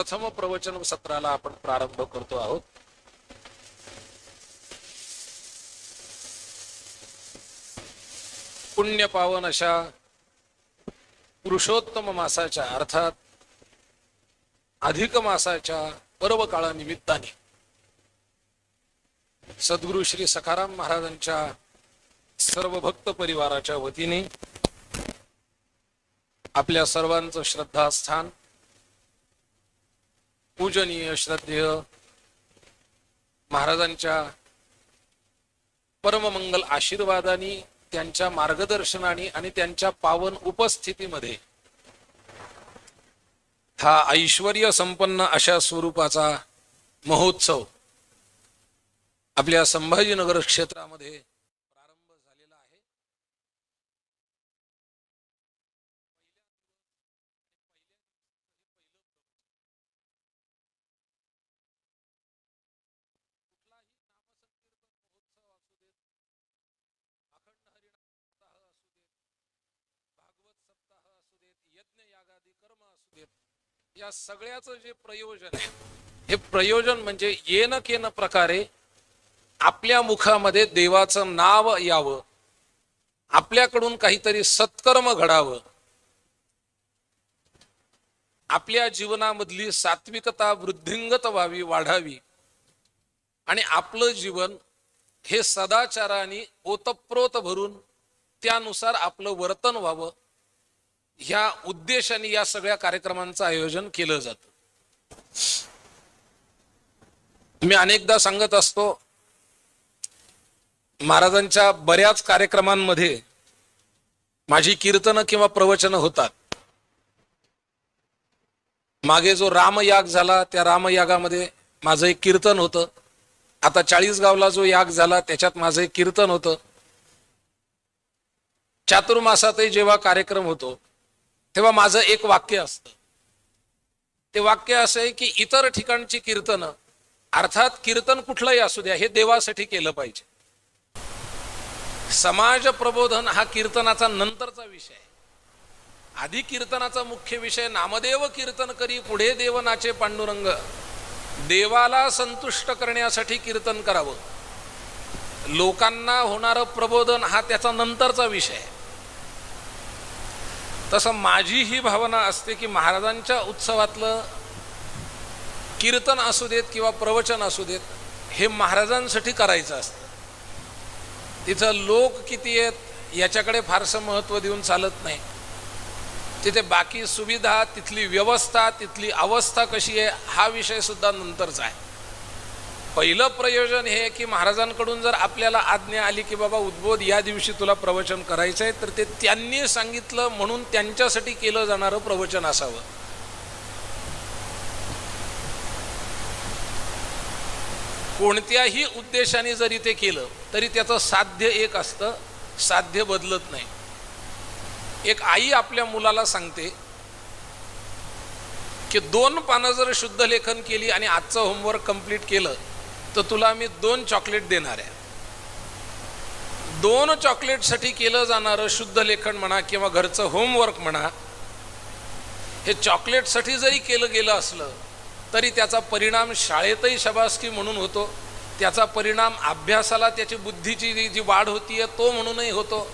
प्रथम प्रवचन सत्राला आपण प्रारंभ करतो आहोत. पुण्य पावन अशा पुरुषोत्तम मासाच्या अर्थात अधिक मासाच्या पर्व काळानिमित्ताने सद्गुरु श्री सखाराम महाराजांच्या सर्व भक्त परिवाराच्या वतीने आपल्या सर्वांचं श्रद्धास्थान पूजनीय श्रद्धेय महाराजांच्या परममंगल आशीर्वादाने त्यांच्या मार्गदर्शनाने आणि त्यांच्या पावन उपस्थितीमध्ये हा ऐश्वर्य संपन्न अशा स्वरूपाचा महोत्सव आपल्या संभाजीनगर क्षेत्रामध्ये प्रारंभ झालेला आहे. या सगळ्याचं जे प्रयोजन आहे हे प्रयोजन म्हणजे येन केन प्रकारे आपल्या मुखामध्ये देवाचं नाव यावं, आपल्याकडून काहीतरी सत्कर्म घडावं, आपल्या जीवनामधली सात्विकता वृद्धिंगत व्हावी, वाढावी आणि आपलं जीवन हे सदाचाराने ओतप्रोत भरून त्यानुसार आपलं वर्तन व्हावं, ह्या उद्देशाने या सगळ्या कार्यक्रमांचं आयोजन केलं जातं. मी अनेकदा सांगत असतो, महाराजांच्या बऱ्याच कार्यक्रमांमध्ये माझी कीर्तनं किंवा प्रवचनं होतात. मागे जो रामयाग झाला त्या रामयागामध्ये माझं एक कीर्तन होतं. आता 40गावला जो याग झाला त्याच्यात माझं एक कीर्तन होतं. चातुर्मासातही जेव्हा कार्यक्रम होतो तेव्हा माझं एक वाक्य असतं. ते वाक्य असं आहे की इतर ठिकाणची कीर्तनं अर्थात कीर्तन कुठलंही असू द्या हे देवासाठी केलं पाहिजे. समाज प्रबोधन हा कीर्तनाचा नंतरचा विषय आहे. आधी कीर्तनाचा मुख्य विषय नामदेव कीर्तन करी पुढे देवनाचे पांडुरंग. देवाला संतुष्ट करण्यासाठी कीर्तन करावं, लोकांना होणारं प्रबोधन हा त्याचा नंतरचा विषय आहे. तसं माझी ही भावना असते की महाराजांच्या उत्सवातलं कीर्तन असू देत किंवा प्रवचन असू देत हे महाराजांसाठी करायचं असतं. तिथं लोक किती आहेत याच्याकडे फारसं महत्त्व देऊन चालत नाही. तिथे बाकी सुविधा, तिथली व्यवस्था, तिथली अवस्था कशी आहे हा विषय सुद्धा नंतरचा आहे. पहिलं प्रयोजन हे की महाराजांकडून जर आपल्याला आज्ञा आली की बाबा उद्बोध या दिवशी तुला प्रवचन करायचं आहे, तर ते त्यांनी सांगितलं म्हणून त्यांच्यासाठी केलं जाणारं प्रवचन असावं. कोणत्याही उद्देशाने जरी ते केलं तरी त्याचं साध्य एक असतं, साध्य बदलत नाही. एक आई आपल्या मुलाला सांगते की 2 पानं जर शुद्ध लेखन केली आणि आजचं होमवर्क कंप्लीट केलं तर तुला मी 2 चॉकलेट देणार आहे. 2 चॉकलेटसाठी केलं जाणारं शुद्ध लेखन म्हणा किंवा घरचं होमवर्क म्हणा, हे चॉकलेटसाठी जरी केलं गेलं असलं तरी त्याचा परिणाम शाळेतही शाबासकी म्हणून होतो, त्याचा परिणाम अभ्यासाला त्याची बुद्धीची जी वाढ होतीये तो म्हणूनही होतो,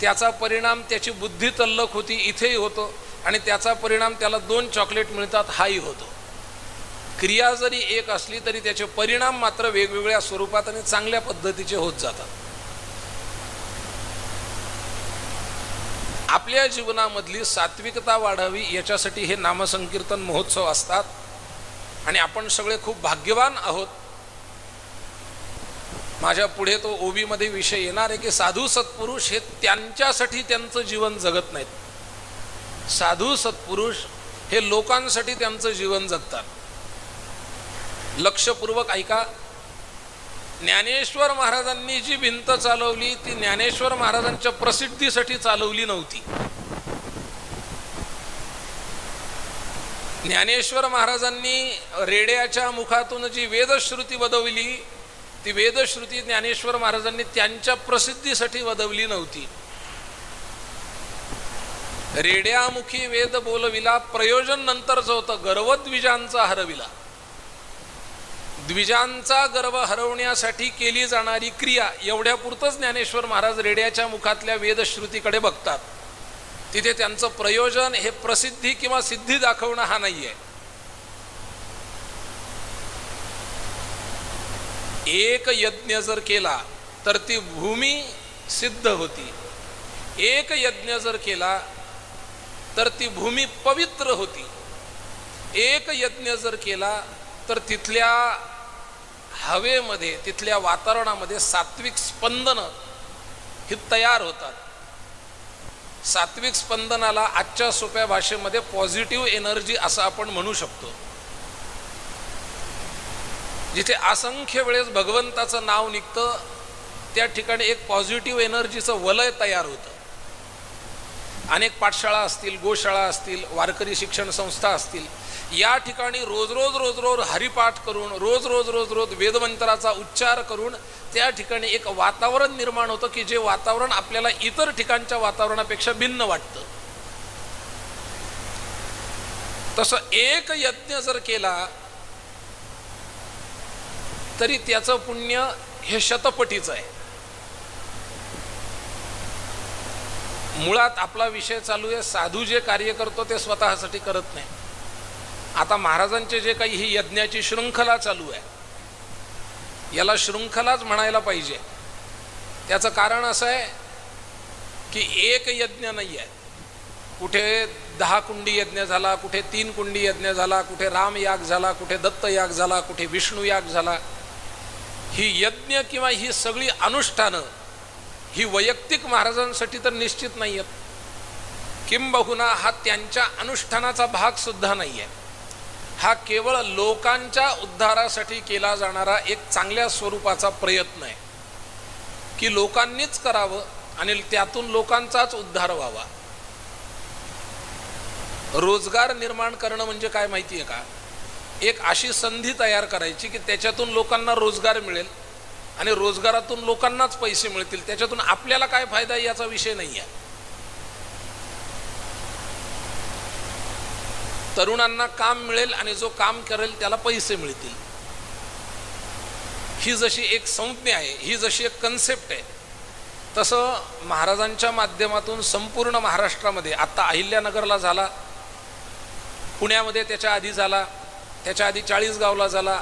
त्याचा परिणाम त्याची बुद्धी तल्लख होती इथेही होतो आणि त्याचा परिणाम त्याला 2 चॉकलेट मिळतात हाही होतो. क्रिया जरी एक असली तरी त्याचे परिणाम मात्र वेगवेगळ्या स्वरूपात आणि चांगल्या पद्धतीचे होत जातात. आपल्या जीवनामधली सात्विकता वाढावी याच्यासाठी हे नामसंकीर्तन महोत्सव असतात आणि आपण सगळे खूप भाग्यवान आहोत. माझ्या पुढे तो ओबी मध्ये विषय येणार आहे की साधू सत्पुरुष हे त्यांच्यासाठी त्यांचं जीवन जगत नाहीत. साधू सत्पुरुष हे लोकांसाठी त्यांचं जीवन जगतात. लक्षपूर्वक ऐका, ज्ञानेश्वर महाराजांनी जी भिंत चालवली ती ज्ञानेश्वर महाराजांच्या प्रसिद्धीसाठी चालवली नव्हती. ज्ञानेश्वर महाराजांनी रेड्याच्या मुखातून जी वेदश्रुती वदवली ती वेदश्रुती ज्ञानेश्वर महाराजांनी त्यांच्या प्रसिद्धीसाठी वदवली नव्हती. रेड्यामुखी वेद बोलविला, प्रयोजन नंतरच होतं, गर्वद्विजांचा हरविला. द्विजांचा गर्व हरवण्यासाठी केली जाणारी क्रिया एवढ्यापुरतंच ज्ञानेश्वर महाराज रेड्याच्या मुखातल्या वेदश्रुतीकडे बघतात. तिथे त्यांचं प्रयोजन हे प्रसिद्धी किंवा सिद्धी दाखवणं हा नाही आहे. एक यज्ञ जर केला तर ती भूमी सिद्ध होती. एक यज्ञ जर केला तर ती भूमी पवित्र होती. एक यज्ञ जर केला तर तिथल्या हवेमध्ये, तिथल्या वातावरणामध्ये सात्विक स्पंदन ही तयार होतात. सात्विक स्पंदनाला आजच्या सोप्या भाषेमध्ये पॉझिटिव्ह एनर्जी असं आपण म्हणू शकतो. जिथे असंख्य वेळेस भगवंताचं नाव निघतं त्या ठिकाणी एक पॉझिटिव्ह एनर्जीचं वलय तयार होतं. अनेक पाठशाळा असतील, गोशाळा असतील, वारकरी शिक्षण संस्था असतील, या ठिकाणी रोज रोज हरिपाठ करून, रोज रोज वेदमंत्राचा उच्चार करून त्या ठिकाणी एक वातावरण निर्माण होतं की जे वातावरण आपल्याला इतर ठिकाणच्या वातावरणापेक्षा भिन्न वाटतं. तसं एक यज्ञ जर केला तरी त्याचं पुण्य हे शतपटीचं आहे. मुळात आपला विषय चालू आहे, साधू जे कार्य करतो ते स्वतःसाठी करत नाही. आता महाराजांचे जे काही ही यज्ञाची शृंखला चालू आहे, याला शृंखलाच म्हणायला पाहिजे. त्याचं कारण असं आहे की एक यज्ञ नाही आहे. कुठे 10 कुंडी यज्ञ झाला, कुठे 3 कुंडी यज्ञ झाला, कुठे राम याग झाला, कुठे दत्त याग झाला, कुठे विष्णू याग झाला. ही यज्ञ किंवा ही सगळी अनुष्ठानं ही वैयक्तिक महाराजांसाठी तर निश्चित नाही आहेत. किंबहुना हा त्यांच्या अनुष्ठानाचा भाग सुद्धा नाही आहे. हा केवळ लोकांच्या उद्धारासाठी केला जाणारा एक चांगल्या स्वरूपाचा प्रयत्न आहे की लोकांनीच करावं आणि त्यातून लोकांचाच उद्धार व्हावा. रोजगार निर्माण करणं म्हणजे काय माहिती आहे का? एक अशी संधी तयार करायची की त्याच्यातून लोकांना रोजगार मिळेल आणि रोजगारातून लोकांनाच पैसे मिळतील. त्याच्यातून आपल्याला काय फायदा याचा विषय नाही आहे. तरुणांना काम मिळेल आणि जो काम करेल त्याला पैसे मिळतील. ही जशी एक संज्ञा आहे, ही जशी एक कन्सेप्ट आहे, तसं महाराजांच्या माध्यमातून संपूर्ण महाराष्ट्रामध्ये, आता अहिल्यानगरला झाला, पुण्यामध्ये त्याच्या आधी झाला, त्याच्या आधी 40 गावला झाला,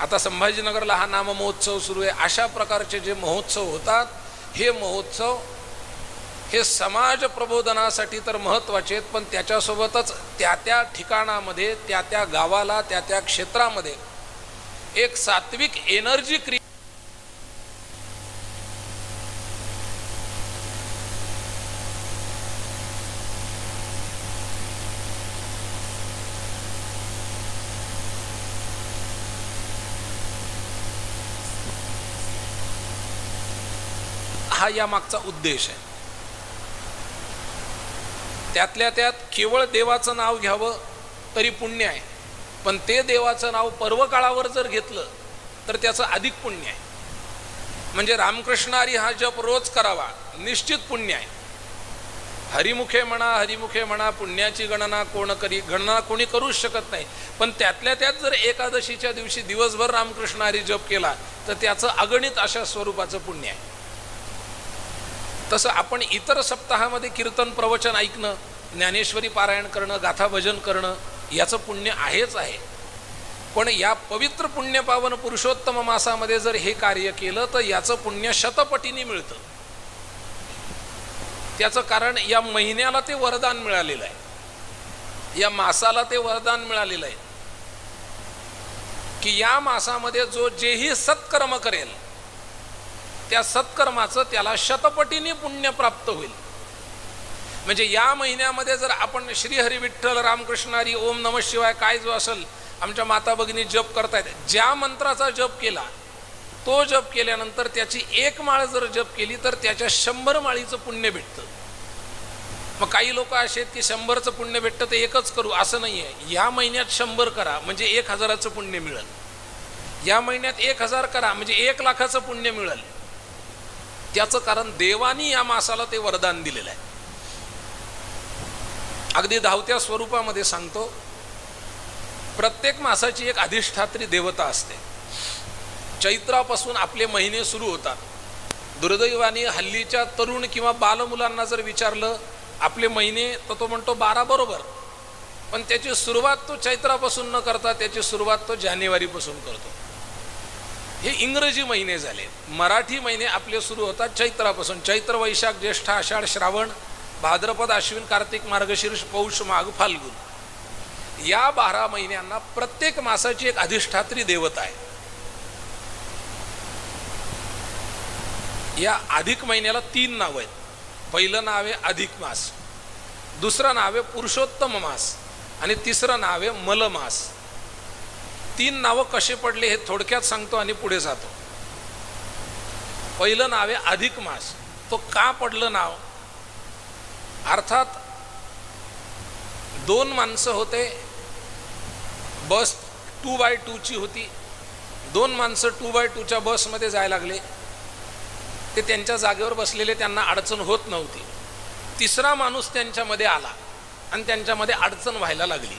आता संभाजीनगरला हा नाम महोत्सव सुरू आहे. अशा प्रकारचे जे महोत्सव होतात, हे महोत्सव हे समाज प्रबोधनासाठी तर महत्त्वाचे आहेत, पण त्याच्यासोबतच त्या ठिकाणामध्ये, त्या गावाला, त्या क्षेत्रामध्ये एक सात्विक एनर्जी क्रिएट. हा या मागचा उद्देश आहे. त्यातल्या त्यात केवळ देवाचं नाव घ्यावं तरी पुण्य आहे, पण ते देवाचं नाव पर्वकाळावर जर घेतलं तर त्याचं अधिक पुण्य आहे. म्हणजे रामकृष्ण हरी हा जप रोज करावा, निश्चित पुण्य आहे. हरिमुखे म्हणा, पुण्याची गणना गणना कोणी करूच शकत नाही. पण त्यातल्या त्यात जर एकादशीच्या दिवशी दिवसभर रामकृष्ण हरी जप केला तर त्याचं अगणित अशा स्वरूपाचं पुण्य आहे. तसं आपण इतर सप्ताहामध्ये कीर्तन प्रवचन ऐकणं, ज्ञानेश्वरी पारायण करणं, गाथा भजन करणं याचं पुण्य आहेच आहे. पण या पवित्र पुण्यपावन पुरुषोत्तम मासामध्ये जर हे कार्य केलं तर याचं पुण्य शतपटीने मिळतं. त्याचं कारण या महिन्याला ते वरदान मिळालेलं आहे, या मासाला ते वरदान मिळालेलं आहे की या मासामध्ये जो जेही सत्कर्म करेल त्या सत्कर्माचं त्याला शतपटीने पुण्य प्राप्त होईल. म्हणजे या महिन्यामध्ये जर आपण श्रीहरी विठ्ठल रामकृष्ण हरी ओम नमः शिवाय काय जो असेल आमच्या माता भगिनी जप करतायत, ज्या मंत्राचा जप केला तो जप केल्यानंतर त्याची 1 माळ जर जप केली तर त्याच्या 100 माळीचं पुण्य भेटतं. मग काही लोक असे आहेत की 100चं पुण्य भेटतं ते एकच करू, असं नाही आहे. या महिन्यात 100 करा म्हणजे 1000चं पुण्य मिळेल. या महिन्यात 1000 करा म्हणजे 1,00,000चं पुण्य मिळेल. त्याचं कारण देवानी या मासाला ते वरदान दिलेलं आहे. अगदी धावत्या स्वरूपामध्ये सांगतो, प्रत्येक मासाची एक अधिष्ठात्री देवता असते. चैत्रापासून आपले महिने सुरू होतात. दुर्दैवाने हल्लीच्या तरुण किंवा बालमुलांना जर विचारलं आपले महिने, तर तो म्हणतो 12 बरोबर, पण त्याची सुरुवात तो चैत्रापासून न करता त्याची सुरुवात तो जानेवारीपासून करतो. हे इंग्रजी महिने झाले. मराठी महिने आपले सुरू होतात चैत्रापासून. चैत्र, वैशाख, ज्येष्ठ, आषाढ, श्रावण, भाद्रपद, अश्विन, कार्तिक, मार्गशीर्ष, पौष, माघ, फाल्गुन, या 12 महिन्यांना प्रत्येक मासाची एक अधिष्ठात्री देवता आहे. या अधिक महिन्याला 3 नाव आहेत. पहिलं नाव आहे अधिक मास, दुसरं नाव आहे पुरुषोत्तम मास आणि तिसरं नाव आहे मलमास. 3 नावं कसे पडले हे थोडक्यात सांगतो आणि पुढे जातो. पहिलं नाव आहे अधिक मास. तो का पडलं नाव? अर्थात 2 माणसं होते, बस 2x2 ची होती. 2 माणसं 2x2च्या बसमध्ये जायला लागले. ते त्यांच्या जागेवर बसलेले, त्यांना अडचण होत नव्हती. तिसरा माणूस त्यांच्यामध्ये आला आणि त्यांच्यामध्ये अडचण व्हायला लागली.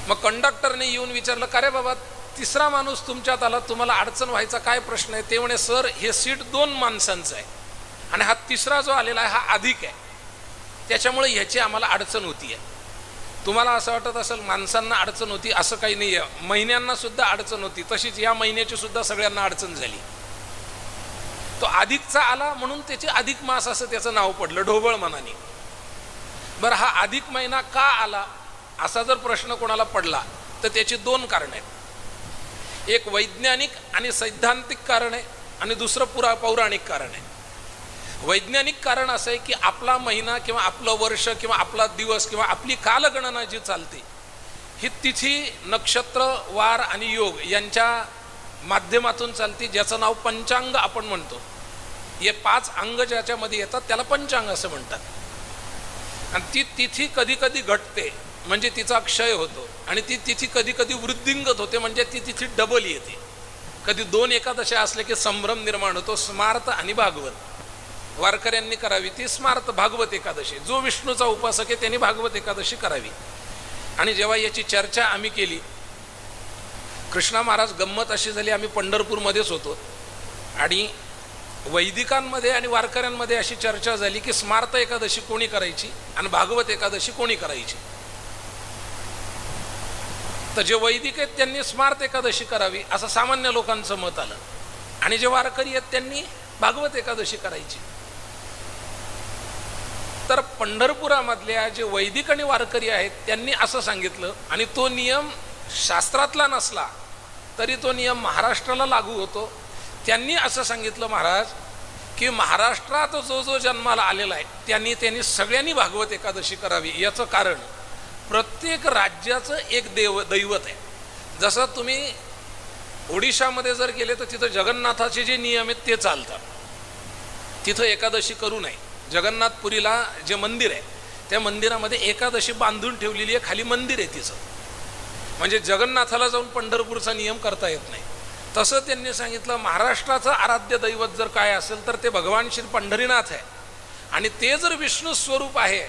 मग कंडक्टरने येऊन विचारलं, का रे बाबा, तिसरा माणूस तुमच्यात आला, तुम्हाला अडचण व्हायचा काय प्रश्न आहे? ते म्हणे, सर, हे सीट 2 माणसांचं आहे आणि हा तिसरा जो आलेला आहे हा अधिक आहे, त्याच्यामुळे ह्याची आम्हाला अडचण होती आहे. तुम्हाला असं वाटत असेल माणसांना अडचण होती, असं काही नाही आहे. महिन्यांना सुद्धा अडचण होती. तशीच या महिन्याची सुद्धा सगळ्यांना अडचण झाली. तो अधिकचा आला म्हणून त्याचे अधिक मास असं त्याचं नाव पडलं ढोबळ मनाने. बरं, हा अधिक महिना का आला असा जर प्रश्न कोणाला पडला तर त्याची 2 कारण आहेत. एक वैज्ञानिक आणि सैद्धांतिक कारण आहे आणि दुसरं पौराणिक कारण आहे. वैज्ञानिक कारण असं आहे की आपला महिना किंवा आपलं वर्ष किंवा आपला दिवस किंवा आपली कालगणना जी चालते ही तिथी, नक्षत्र, वार आणि योग यांच्या माध्यमातून चालते, ज्याचं नाव पंचांग आपण म्हणतो. हे 5 अंग ज्याच्यामध्ये येतात त्याला पंचांग असं म्हणतात. आणि ती तिथी कधी कधी घटते म्हणजे तिचा क्षय होतो आणि ती तिथी कधी कधी वृद्धिंगत होते म्हणजे ती तिथी डबल येते. कधी 2 एकादशी असले की संभ्रम निर्माण होतो. स्मार्त आणि भागवत वारकऱ्यांनी करावी ती स्मार्त भागवत एकादशी. जो विष्णूचा उपासक आहे त्यांनी भागवत एकादशी करावी. आणि जेव्हा याची चर्चा आम्ही केली, कृष्णा महाराज, गंमत अशी झाली, आम्ही पंढरपूरमध्येच होतो आणि वैदिकांमध्ये आणि वारकऱ्यांमध्ये अशी चर्चा झाली की स्मार्त एकादशी कोणी करायची आणि भागवत एकादशी कोणी करायची. तर जे वैदिक आहेत त्यांनी स्मार्त एकादशी करावी असं सामान्य लोकांचं मत आलं आणि जे वारकरी आहेत त्यांनी भागवत एकादशी करायची. तर पंढरपुरामधल्या जे वैदिक आणि वारकरी आहेत त्यांनी असं सांगितलं आणि तो नियम शास्त्रातला नसला तरी तो नियम महाराष्ट्राला लागू होतो. त्यांनी असं सांगितलं, महाराज, की महाराष्ट्रात जो जो जन्माला आलेला आहे त्यांनी सगळ्यांनी भागवत एकादशी करावी. याचं कारण प्रत्येक राज्याचं एक दैवत आहे. जसं तुम्ही ओडिशामध्ये जर गेले तर तिथं जगन्नाथाचे जे नियम आहेत ते चालतात, तिथं एकादशी करू नये. जगन्नाथपुरीला जे मंदिर आहे त्या मंदिरामध्ये एकादशी बांधून ठेवलेली आहे, खाली मंदिर आहे तिचं, म्हणजे जगन्नाथाला जाऊन पंढरपूरचा नियम करता येत नाही. तसं त्यांनी सांगितलं, महाराष्ट्राचं आराध्य दैवत जर काय असेल तर ते भगवान श्री पंढरीनाथ आहे आणि ते जर विष्णू स्वरूप आहे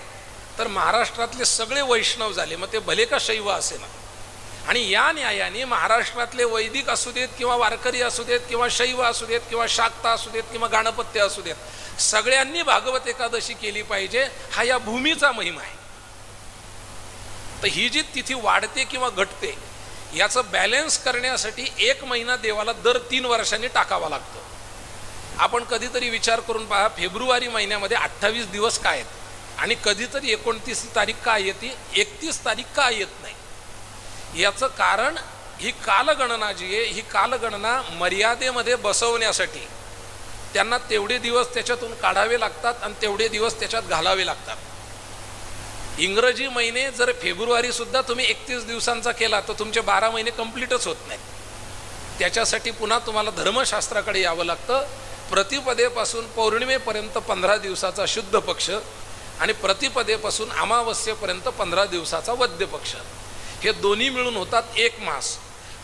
तर महाराष्ट्रातले सगळे वैष्णव झाले, मग ते भले का शैव असे ना. आणि या न्यायाने महाराष्ट्रातले वैदिक असू देत किंवा वारकरी असू देत किंवा शैव असू देत किंवा शाक्ता असू देत किंवा गाणपत्य असू देत, सगळ्यांनी भागवत एकादशी केली पाहिजे. हा या भूमीचा महिमा आहे. तर ही जी तिथी वाढते किंवा घटते याचं बॅलन्स करण्यासाठी 1 महिना देवाला दर 3 वर्षांनी टाकावा लागतो. आपण कधीतरी विचार करून पहा, फेब्रुवारी महिन्यामध्ये 28 दिवस काय आहेत आणि कधीतरी 29 तारीख का येते, 31 तारीख का येत नाही? याचं कारण ही कालगणना जी आहे, ही कालगणना मर्यादेमध्ये बसवण्यासाठी त्यांना तेवढे दिवस त्याच्यातून काढावे लागतात आणि तेवढे दिवस त्याच्यात घालावे लागतात. इंग्रजी महिने जर फेब्रुवारी सुद्धा तुम्ही 31 दिवसांचा केला तर तुमचे 12 महिने कंप्लीटच होत नाहीत. त्याच्यासाठी पुन्हा तुम्हाला धर्मशास्त्राकडे यावं लागतं. प्रतिपदेपासून पौर्णिमेपर्यंत 15 दिवसाचा शुद्ध पक्ष आणि प्रतिपदेपासून अमावस्येपर्यंत 15 दिवसाचा वद्य पक्ष, हे दोन्ही मिळून होतात 1 मास.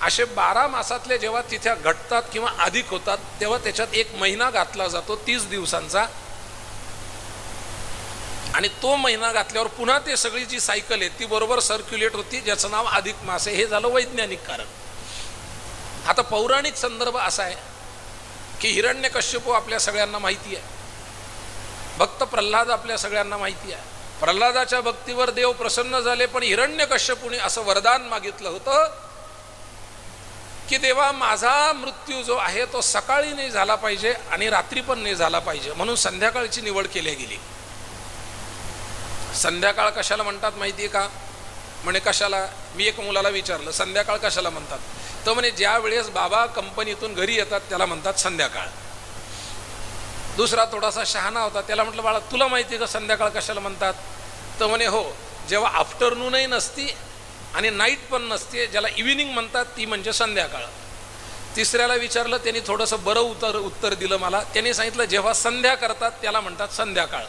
असे 12 मासातले जेव्हा तिथ्या घटतात किंवा अधिक होतात तेव्हा त्याच्यात 1 महिना घातला जातो 30 दिवसांचा. आणि तो महिना घातल्यावर पुन्हा ते सगळी जी सायकल आहे ती बरोबर सर्क्युलेट होती, ज्याचं नाव अधिक मास आहे. हे झालं वैज्ञानिक कारण. आता पौराणिक संदर्भ असा आहे की हिरण्यकश्यप आपल्या सगळ्यांना माहिती आहे, भक्त प्रल्हाद आपल्या सगळ्यांना माहिती आहे. प्रल्हादाच्या भक्तीवर देव प्रसन्न झाले, पण हिरण्यकश्यपूने असं वरदान मागितलं होतं की देवा, माझा मृत्यू जो आहे तो सकाळी नाही झाला पाहिजे आणि रात्री पण नाही झाला पाहिजे, म्हणून संध्याकाळची निवड केली गेली. संध्याकाळ कशाला म्हणतात माहिती आहे का? म्हणे कशाला? मी एक मुलाला विचारलं संध्याकाळ कशाला म्हणतात, तर म्हणे ज्या वेळेस बाबा कंपनीतून घरी येतात त्याला म्हणतात संध्याकाळ. दुसरा थोडासा शहाणा होता, त्याला म्हटलं बाळा तुला माहिती आहे का संध्याकाळ कशाला म्हणतात? तर म्हणे हो, जेव्हा आफ्टरनूनही नसती आणि नाईट पण नसते, ज्याला इव्हिनिंग म्हणतात, ती म्हणजे संध्याकाळ. तिसऱ्याला विचारलं, त्यांनी थोडंसं बरं उत्तर दिलं मला. त्यांनी सांगितलं जेव्हा संध्या करतात त्याला म्हणतात संध्याकाळ.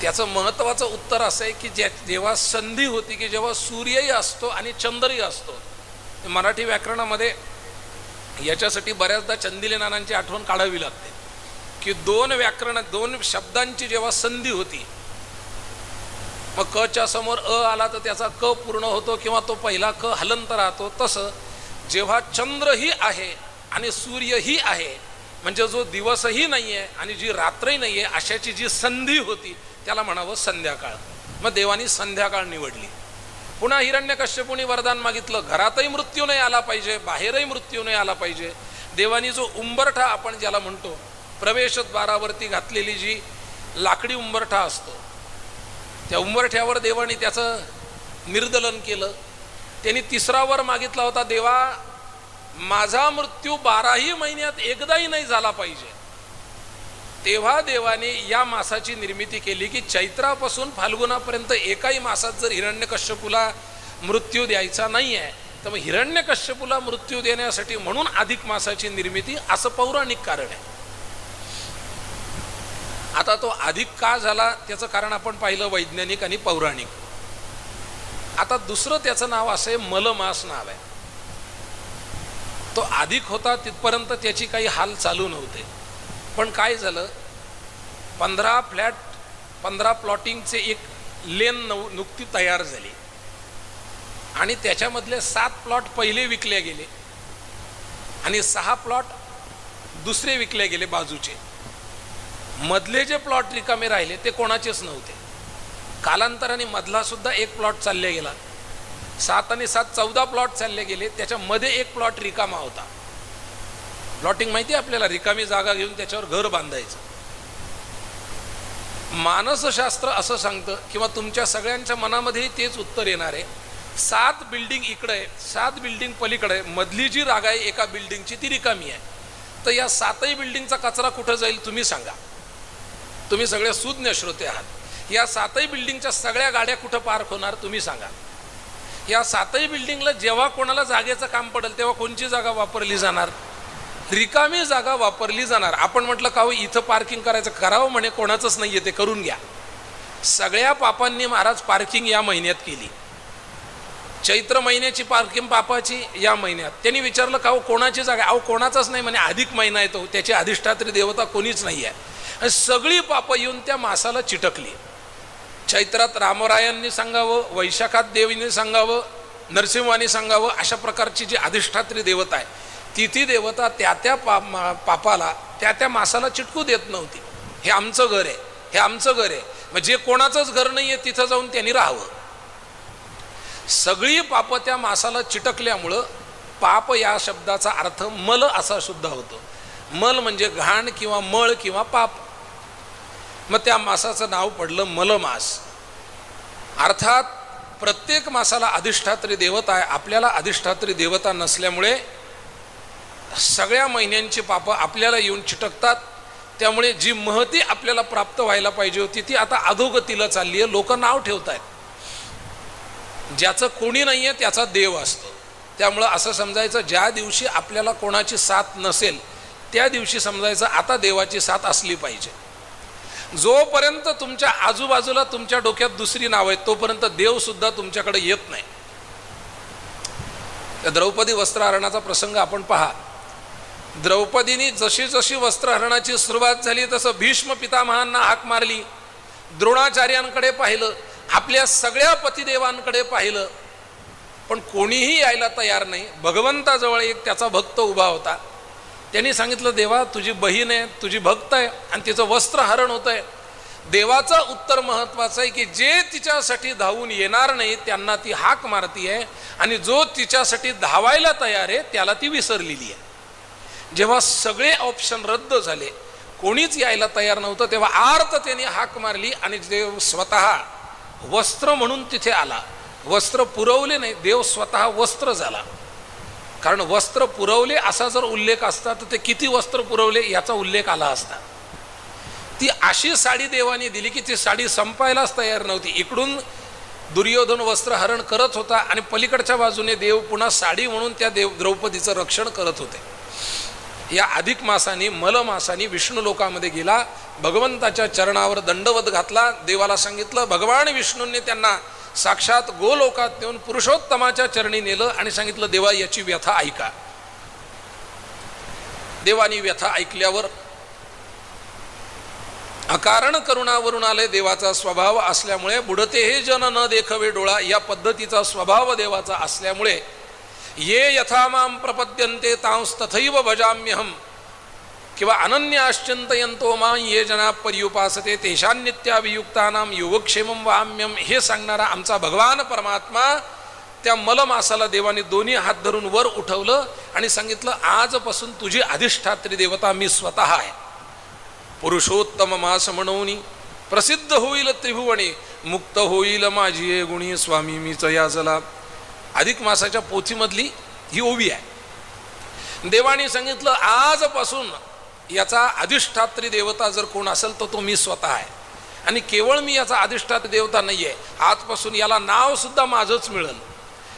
त्याचं महत्त्वाचं उत्तर असं आहे की जेव्हा संधी होती, की जेव्हा सूर्यही असतो आणि चंद्रही असतो. मराठी व्याकरणामध्ये याच्यासाठी बऱ्याचदा चंदिले नानांची आठवण काढावी लागते की दोन शब्दांची जेव्हा संधी होती, मग क च्या समोर अ आला तर त्याचा क पूर्ण होतो किंवा तो पहिला क हलंत राहतो. तसं जेव्हा चंद्रही आहे आणि सूर्यही आहे, म्हणजे जो दिवसही नाही आहे आणि जी रात्रही नाही आहे, अशाची जी संधी होती त्याला म्हणावं संध्याकाळ. मग देवानी संध्याकाळ निवडली. पुन्हा हिरण्यकश्यपूने वरदान मागितलं, घरातही मृत्यू नाही आला पाहिजे, बाहेरही मृत्यू नाही आला पाहिजे. देवानी जो उंबरठा आपण ज्याला म्हणतो, प्रवेशद्वारावरती घातलेली जी लाकडी उंबरठा असतो, त्या उंबरठ्यावर देवानी त्याचं निर्दलन केलं. त्यांनी तिसरा वर मागितला होता, देवा माझा मृत्यू 12ही महिन्यात एकदाही नाही झाला पाहिजे. तेव्हा देवाने या मासाची निर्मिती केली की चैत्रापासून फाल्गुनापर्यंत एकाही मासात जर हिरण्यकश्यपूला मृत्यू द्यायचा नाही आहे, तर मग हिरण्यकश्यपूला मृत्यू देण्यासाठी म्हणून अधिक मासाची निर्मिती, असं पौराणिक कारण आहे. आता तो अधिक का झाला त्याचं कारण आपण पाहिलं, वैज्ञानिक आणि पौराणिक. आता दुसरं त्याचं नाव असं आहे, मलमास नाव आहे. तो अधिक होता तिथपर्यंत त्याची काही हाल चालू नव्हते, पण काय झालं, 15 प्लॉटिंगचे एक लेन नुकती तयार झाली आणि त्याच्यामधले 7 प्लॉट पहिले विकले गेले आणि 6 प्लॉट दुसरे विकले गेले बाजूचे. मधले जे प्लॉट रिकामे राहिले ते कोणाचेच नव्हते. कालांतराने मधला सुद्धा एक प्लॉट चालले गेला. 7 आणि 7 14 प्लॉट चालले गेले. त्याच्यामध्ये एक प्लॉट रिकामा होता. प्लॉटिंग माहिती आहे आपल्याला, रिकामी जागा घेऊन त्याच्यावर घर बांधायचं. मानसशास्त्र असं सांगतं किंवा तुमच्या सगळ्यांच्या मनामध्ये तेच उत्तर येणार आहे. 7 बिल्डिंग इकडे आहे, 7 बिल्डिंग पलीकडे आहे, मधली जी जागा आहे एका बिल्डिंगची ती रिकामी आहे. तर या 7ही बिल्डिंगचा कचरा कुठं जाईल तुम्ही सांगा. तुम्ही सगळे सुज्ञ श्रोते आहात. या 7ही बिल्डिंगच्या सगळ्या गाड्या कुठं पार्क होणार तुम्ही सांगा. या 7ही बिल्डिंगला जेव्हा कोणाला जागेचं काम पडेल तेव्हा कोणची जागा वापरली जाणार? रिकामी जागा वापरली जाणार. आपण म्हटलं का हो इथं पार्किंग करायचं, करावं म्हणे, कोणाचंच नाही आहे ते करून घ्या. सगळ्या पापांनी महाराज पार्किंग या महिन्यात केली. चैत्र महिन्याची पार्किंग पापाची या महिन्यात. त्यांनी विचारलं का हो कोणाची जागा? अहो कोणाचाच नाही म्हणे, अधिक महिना येतो, त्याची अधिष्ठात्री देवता कोणीच नाही आहे. आणि सगळी पापं येऊन त्या मासाला चिटकली. चैत्रात रामरायांनी सांगावं, वैशाखात देवीने सांगावं, नरसिंहाने सांगावं, अशा प्रकारची जी अधिष्ठात्री देवता आहे ती देवता त्या पापाला त्या मासाला चिटकू देत नव्हती. हे आमचं घर आहे, हे आमचं घर आहे. मग जे कोणाचंच घर नाही आहे तिथं जाऊन त्यांनी राहावं. सगळी पापं त्या मासाला चिटकल्यामुळं पाप या शब्दाचा अर्थ मल असा सुद्धा होतो. मल म्हणजे घाण किंवा मळ किंवा पाप. मग त्या मासाचं नाव पडलं मलमास. अर्थात प्रत्येक मासाला अधिष्ठात्री देवता आहे. आपल्याला अधिष्ठात्री देवता नसल्यामुळे सगळ्या महिन्यांची पापं आपल्याला येऊन चिटकतात. त्यामुळे जी महती आपल्याला प्राप्त व्हायला पाहिजे होती ती आता अधोगतीला चालली आहे. लोक नाव ठेवत आहेत. ज्याचं कोणी नाही आहे त्याचा देव असतो. त्यामुळं असं समजायचं ज्या दिवशी आपल्याला कोणाची साथ नसेल त्या दिवशी समजायचं आता देवाची साथ असली पाहिजे. जोपर्यंत तुमच्या आजूबाजूला तुमच्या डोक्यात दुसरी नाव आहेत तोपर्यंत देव सुद्धा तुमच्याकडे येत नाही. त्या द्रौपदी वस्त्रहरणाचा प्रसंग आपण पहा. द्रौपदीने जशी जशी वस्त्रहरणाची सुरुवात झाली तसं भीष्म पितामहांना हाक मारली, द्रोणाचार्यांकडे पाहिलं, आपल्या सगळ्या पतिदेवांकडे पाहिलं, पण कोणीही यायला तयार नाही. भगवंताजवळ एक त्याचा भक्त उभा होता. त्यांनी सांगितलं, देवा तुझी बहीण आहे, तुझी भक्त आहे आणि तिचं वस्त्रहरण होत आहे. देवाचं उत्तर महत्त्वाचं आहे की जे तिच्यासाठी धावून येणार नाही त्यांना ती हाक मारती आहे आणि जो तिच्यासाठी धावायला तयार आहे त्याला ती विसरलेली आहे. जेव्हा सगळे ऑप्शन रद्द झाले, कोणीच यायला तयार नव्हतं, तेव्हा आर्त त्याने हाक मारली आणि देव स्वतः वस्त्र म्हणून तिथे आला. वस्त्र पुरवले नाही, देव स्वतः वस्त्र झाला. कारण वस्त्र पुरवले असा जर उल्लेख असता तर ते किती वस्त्र पुरवले याचा उल्लेख आला असता. ती अशी साडी देवाने दिली की ती साडी संपायलाच तयार नव्हती. इकडून दुर्योधन वस्त्रहरण करत होता आणि पलीकडच्या बाजूने देव पुन्हा साडी म्हणून त्या द्रौपदीचं रक्षण करत होते. या अधिक मासाने मलमासाने विष्णू लोकामध्ये गेला, भगवंताच्या चरणावर दंडवत घातला. देवाला सांगितलं, भगवान विष्णूंनी त्यांना साक्षात गोलोकात नेऊन पुरुषोत्तमाच्या चरणी नेलं आणि सांगितलं, देवा याची व्यथा ऐका. देवानी व्यथा ऐकल्यावर अकारण करुणावरून आले. देवाचा स्वभाव असल्यामुळे बुडते हे जन न देखवे डोळा या पद्धतीचा स्वभाव देवाचा असल्यामुळे ये यथा माम प्रपद्यन्ते तांस तथैव भजाम्यहम किंवा अनन्याश्चिंतयन्तो मां ये जना पर्युपासते तेषान्नित्याभियुक्तानां योगक्षेमं वाम्यम हे सांगणारा आमचा भगवान परमात्मा त्या मलमासाला देवाने दोन्ही हात धरून वर उठवलं आणि सांगितलं, आजपासून तुझी अधिष्ठात्री देवता मी स्वतः आहे. पुरुषोत्तम मास म्हणून प्रसिद्ध होईल त्रिभुवने, मुक्त होईल माझी गुणी स्वामी मीच याचला. अधिक मासाच्या पोथीमधली ही ओवी आहे. देवाने सांगितलं, आजपासून याचा अधिष्ठात्री देवता जर कोण असेल तर तो मी स्वतः आहे. आणि केवळ मी याचा अधिष्ठात्री देवता नाही आहे, आजपासून याला नाव सुद्धा माझंच मिळेल.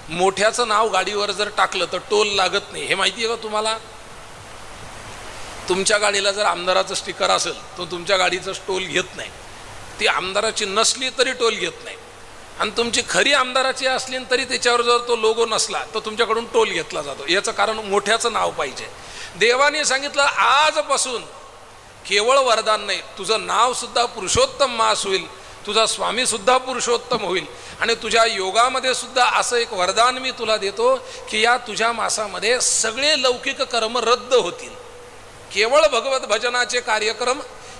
मोठ्याचं नाव गाडीवर जर टाकलं तर टोल लागत नाही, हे माहिती आहे का तुम्हाला? तुमच्या गाडीला जर आमदाराचं स्टिकर असेल तो तुमच्या गाडीचं टोल घेत नाही. ती आमदाराची नसली तरी टोल घेत नाही. आणि तुमची खरी आमदाराची असली तरी त्याच्यावर जर तो लोगो नसला तर तुमच्याकडून टोल घेतला जातो. याचं कारण मोठ्याचं नाव पाहिजे. देवाने सांगितलं, आजपासून केवळ वरदान नाही, तुझं नाव सुद्धा पुरुषोत्तम मास होईल, तुझा स्वामी सुद्धा पुरुषोत्तम होईल. आणि तुझ्या योगामध्ये सुद्धा असं एक वरदान मी तुला देतो की या तुझ्या मासामध्ये सगळे लौकिक कर्म रद्द होतील. केवळ भगवत भजनाचे कार्यक्रम,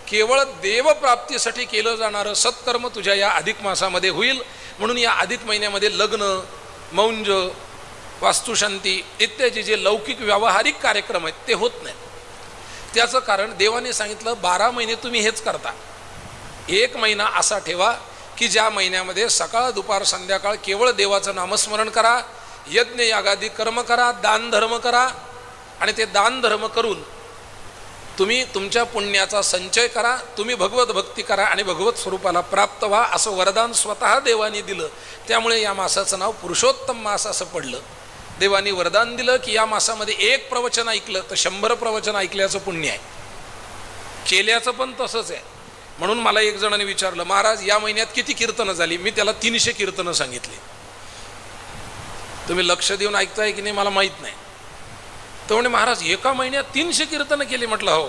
केवळ देवप्राप्तीसाठी केलं जाणारं सत्कर्म तुझ्या या अधिक मासामध्ये होईल. म्हणून या अधिक महिन्यामध्ये लग्न, मौंज, वास्तुशांती इत्यादी जे लौकिक व्यावहारिक कार्यक्रम आहेत ते होत नाहीत. त्याचं कारण देवाने सांगितलं, 12 महिने तुम्ही हेच करता. 1 महिना असा ठेवा की ज्या महिन्यामध्ये सकाळ दुपार संध्याकाळ केवळ देवाचं नामस्मरण करा, यज्ञ यागादी कर्म करा, दान धर्म करा. आणि ते दान धर्म करून तुम्ही तुमच्या पुण्याचा संचय करा, तुम्ही भगवत भक्ती करा आणि भगवत स्वरूपाला प्राप्त व्हा, असं वरदान स्वतः देवाने दिलं. त्यामुळे या मासाचं नाव पुरुषोत्तम मास असं पडलं. देवानी वरदान दिलं की या मासामध्ये 1 प्रवचन ऐकलं तर 100 प्रवचन ऐकल्याचं पुण्य आहे. केल्याचं पण तसंच आहे. म्हणून मला एक जणाने विचारलं, महाराज या महिन्यात किती कीर्तनं झाली? मी त्याला 300 कीर्तनं सांगितली. तुम्ही लक्ष देऊन ऐकताय की नाही मला माहीत नाही. तो म्हणे, महाराज एका महिन्यात 300 कीर्तनं केली? म्हटलं हो.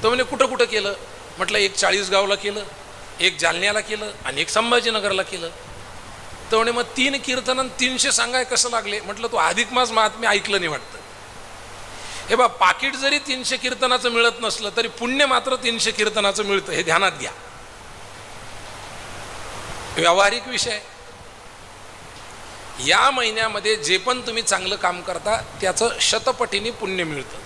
तो म्हणे, कुठं कुठं केलं? म्हटलं एक 40गावला केलं, एक जालन्याला केलं आणि एक संभाजीनगरला केलं. तो म्हणे, मग 3 कीर्तन 300 सांगाय कसं लागले? म्हटलं तो अधिक मास महात्म्य ऐकलं नाही वाटतं. हे बा, पाकिट जरी 300 कीर्तनाचं मिळत नसलं तरी पुण्य मात्र 300 कीर्तनाचं मिळतं, हे ध्यानात घ्या. व्यावहारिक विषय. या महिन्यामध्ये जे पण तुम्ही चांगलं काम करता त्याचं शतपटीने पुण्य मिळतं.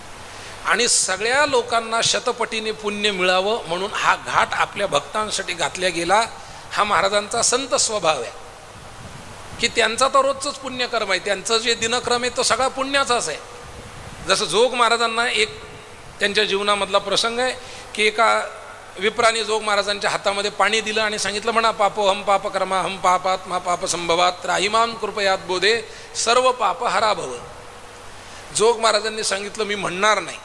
आणि सगळ्या लोकांना शतपटीने पुण्य मिळावं म्हणून हा घाट आपल्या भक्तांसाठी घातला गेला. हा महाराजांचा संत स्वभाव आहे की त्यांचा तर रोजचंच पुण्यकर्म आहे. त्यांचं जे दिनक्रम आहे तो सगळा पुण्याचाच आहे. जसं जोग महाराजांना एक त्यांच्या जीवनामधला प्रसंग आहे की एका विप्राने जोग महाराजांच्या हातामध्ये पाणी दिलं आणि सांगितलं, म्हणा पापो हम पाप कर्मा हम पापात्मा पाप संभवात राहिमान कृपयात बोधे सर्व पाप हरा भव. जोग महाराजांनी सांगितलं, मी म्हणणार नाही.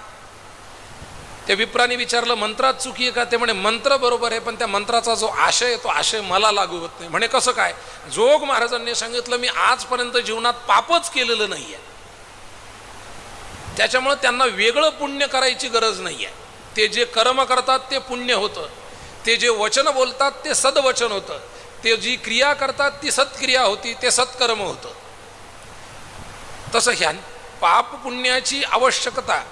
त्या विप्राने विचारलं, मंत्रात चुकी आहे का? ते म्हणे, मंत्र बरोबर आहे पण त्या मंत्राचा जो आशय आहे तो आशय मला लागू होत नाही. म्हणे, कसं काय? जोग महाराजांनी सांगितलं, मी आजपर्यंत जीवनात पापच केलेलं नाही आहे. त्याच्यामुळे त्यांना वेगळं पुण्य करायची गरज नाही आहे. ते जे कर्म करतात ते पुण्य होतं, ते जे वचन बोलतात ते सद्वचन होतं, ते जी क्रिया करतात ती सत्क्रिया होती, ते सत्कर्म होतं. तसं ह्या पाप पुण्याची आवश्यकता,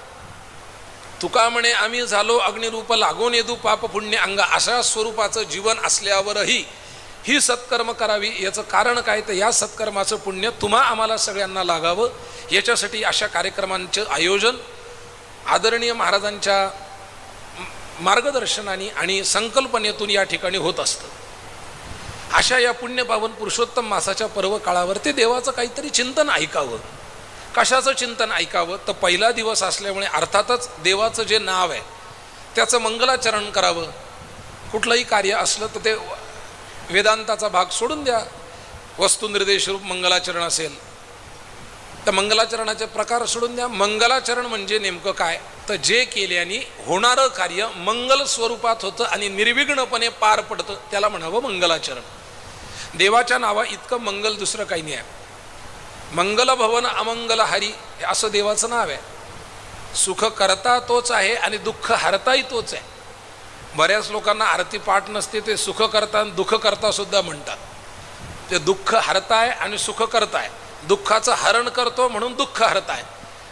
तुका म्हणे आम्ही झालो अग्निरूप लागून येदू पाप पुण्य अंग, अशा स्वरूपाचं जीवन असल्यावरही ही सत्कर्म करावी. याचं कारण काय, तर या सत्कर्माचं पुण्य तुम्हा आम्हाला सगळ्यांना लागावं, याच्यासाठी अशा कार्यक्रमांचं आयोजन आदरणीय महाराजांच्या मार्गदर्शनाने आणि संकल्पनेतून या ठिकाणी होत असतं. अशा या पुण्यपावन पुरुषोत्तम मासाच्या पर्व काळावर ते देवाचं काहीतरी चिंतन ऐकावं. कशाचं चिंतन ऐकावं, तर पहिला दिवस असल्यामुळे अर्थातच देवाचं जे नाव आहे त्याचं मंगलाचरण करावं. कुठलंही कार्य असलं तर ते वेदांताचा भाग सोडून द्या. वस्तुनिर्देशरूप मंगलाचरण असेल तर मंगलाचरणाचे प्रकार सोडून द्या. मंगलाचरण म्हणजे नेमकं काय, तर जे केल्याने होणारं कार्य मंगल स्वरूपात होतं आणि निर्विघ्नपणे पार पडतं त्याला म्हणावं मंगलाचरण. देवाच्या नावा इतकं मंगल दुसरं काही नाही आहे. मंगल भवन अमंगल हरी असं देवाचं नाव आहे. सुख करता तोच आहे आणि दुःख हरताही तोच आहे. बऱ्याच लोकांना आरती पाठ नसते, ते सुख करता आणि दुःख करता सुद्धा म्हणतात. ते दुःख हरताय आणि सुख करताय. दुःखाचं हरण करतो म्हणून दुःख हरताय,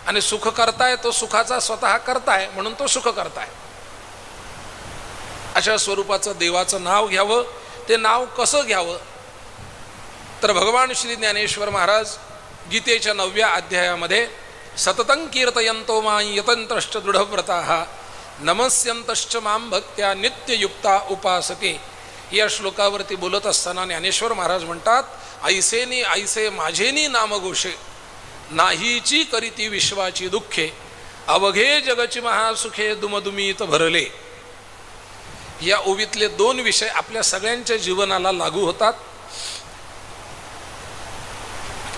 आणि सुख करताय तो सुखाचा स्वतः करताय म्हणून तो सुख करताय. अशा स्वरूपाचं देवाचं नाव घ्यावं. ते नाव कसं घ्यावं, तर भगवान श्री ज्ञानेश्वर महाराज गीतेच्या 9व्या अध्यायामध्ये सततं कीर्तयन्तो मां यतंत्रश्च दृढव्रताः नमस्यंतश्च मां भक्त्या नित्ययुक्ता उपासके, या श्लोकावरती बोलत असताना ज्ञानेश्वर महाराज म्हणतात, ऐसेनी ऐसे माझेनी नामघोषे नाहीची करीती विश्वाची दुःखे अवघे जगची महासुखे दुमदुमीत भरले. या ओवीतले 2 विषय आपल्या सगळ्यांच्या जीवनाला लागू होतात.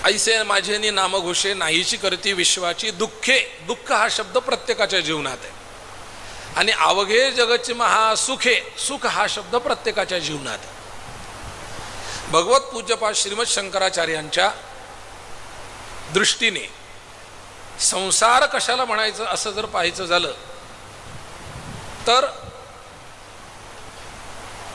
ऐसे माझेनी नामघोषे नाहीची करती विश्वाची दुःखे, दुःख हा शब्द प्रत्येकाच्या जीवनात आहे, आणि अवघे जगची महासुखे, सुख हा शब्द प्रत्येकाच्या जीवनात आहे. भगवत पूज्यपाद श्रीमद शंकराचार्यांच्या दृष्टीने संसार कशाला म्हणायचं असं जर पाहायचं झालं तर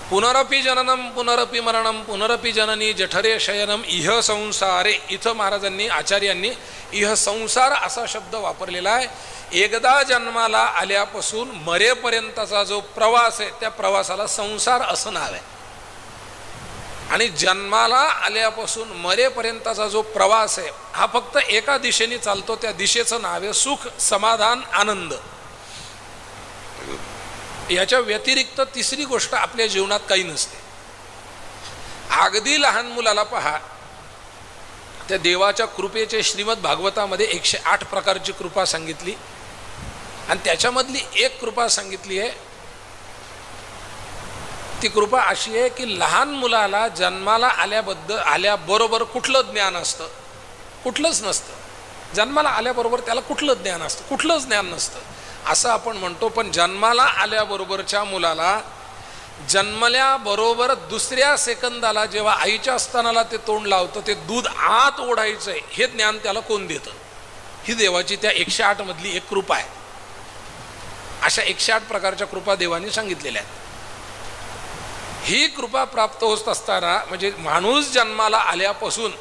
पुनरपि जननम पुनरपि मरणम पुनरपि जननी जठरे शयनम इह संसारे, इथं महाराजांनी आचार्यांनी इह संसार असा शब्द वापरलेला आहे. एकदा जन्माला आल्यापासून मरेपर्यंतचा जो प्रवास आहे त्या प्रवासाला संसार असं नाव आहे. आणि जन्माला आल्यापासून मरेपर्यंतचा जो प्रवास आहे हा फक्त एका दिशेने चालतो, त्या दिशेचं नाव आहे सुख, समाधान, आनंद. याच्या व्यतिरिक्त तिसरी गोष्ट आपल्या जीवनात काही नसते. अगदी लहान मुलाला पहा, त्या देवाच्या कृपेचे श्रीमद भागवतामध्ये 108 प्रकारची कृपा सांगितली, आणि त्याच्यामधली एक कृपा सांगितली आहे. ती कृपा अशी आहे की लहान मुलाला जन्माला आल्याबरोबर कुठलं ज्ञान असतं, कुठलंच नसतं. जन्माला आल्याबरोबर त्याला कुठलं ज्ञान असतं, कुठलंच ज्ञान नसतं असं आपण म्हणतो. पण जन्माला आल्याबरोबरच्या मुलाला जन्मल्याबरोबर दुसऱ्या सेकंदाला जेव्हा आईच्या स्तनाला ते तोंड लावतं, ते दूध आत ओढायचं आहे हे ज्ञान त्याला कोण देतं? ही देवाची त्या 108 मधली एक कृपा आहे. अशा 108 प्रकारच्या कृपा देवाने सांगितलेल्या आहेत. ही कृपा प्राप्त होत असताना म्हणजे माणूस जन्माला आल्यापासून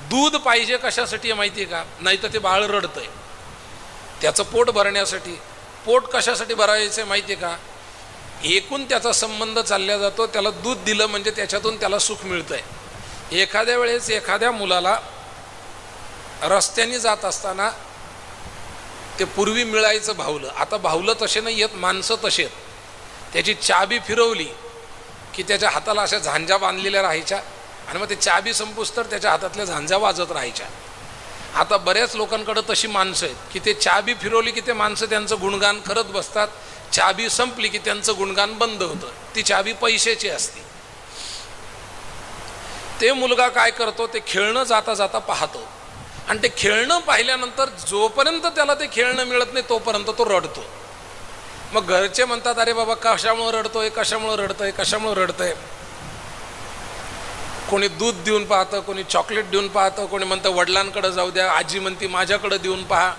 दूध पाहिजे कशासाठी आहे माहिती आहे का? नाही तर ते बाळ रडतंय, त्याचं पोट भरण्यासाठी. पोट कशासाठी भरायचं आहे माहिती आहे का? एकूण त्याचा संबंध चालला जातो, त्याला दूध दिलं म्हणजे त्याच्यातून त्याला सुख मिळतंय. एखाद्या वेळेस एखाद्या मुलाला रस्त्याने जात असताना ते पूर्वी मिळायचं भावलं, आता भावलं तसे नाही येत, माणसं तसे आहेत. त्याची चाबी फिरवली की त्याच्या हाताला अशा झांजा बांधलेल्या राहायच्या, आणि मग ते चाबी संपूस तर त्याच्या हातातल्या झांजा वाजत राहायच्या. आता बऱ्याच लोकांकडे तशी माणसं आहेत की ते चाबी फिरवली की ते माणसं त्यांचं गुणगान करत बसतात, चाबी संपली की त्यांचं गुणगान बंद होतं. ती चाबी पैशाची असते. ते मुलगा काय करतो, ते खेळणं जाता जाता पाहतो, आणि ते खेळणं पाहिल्यानंतर जोपर्यंत त्याला ते खेळणं मिळत नाही तोपर्यंत तो रडतो. मग घरचे म्हणतात, अरे बाबा कशामुळे रडतोय, कशामुळे रडतोय, कशामुळे रडतोय? कोणी दूध देऊन पाहतं, कोणी चॉकलेट देऊन पाहतं, कोणी म्हणतं वडिलांकडे जाऊ द्या, आजी म्हणती माझ्याकडे देऊन पहा.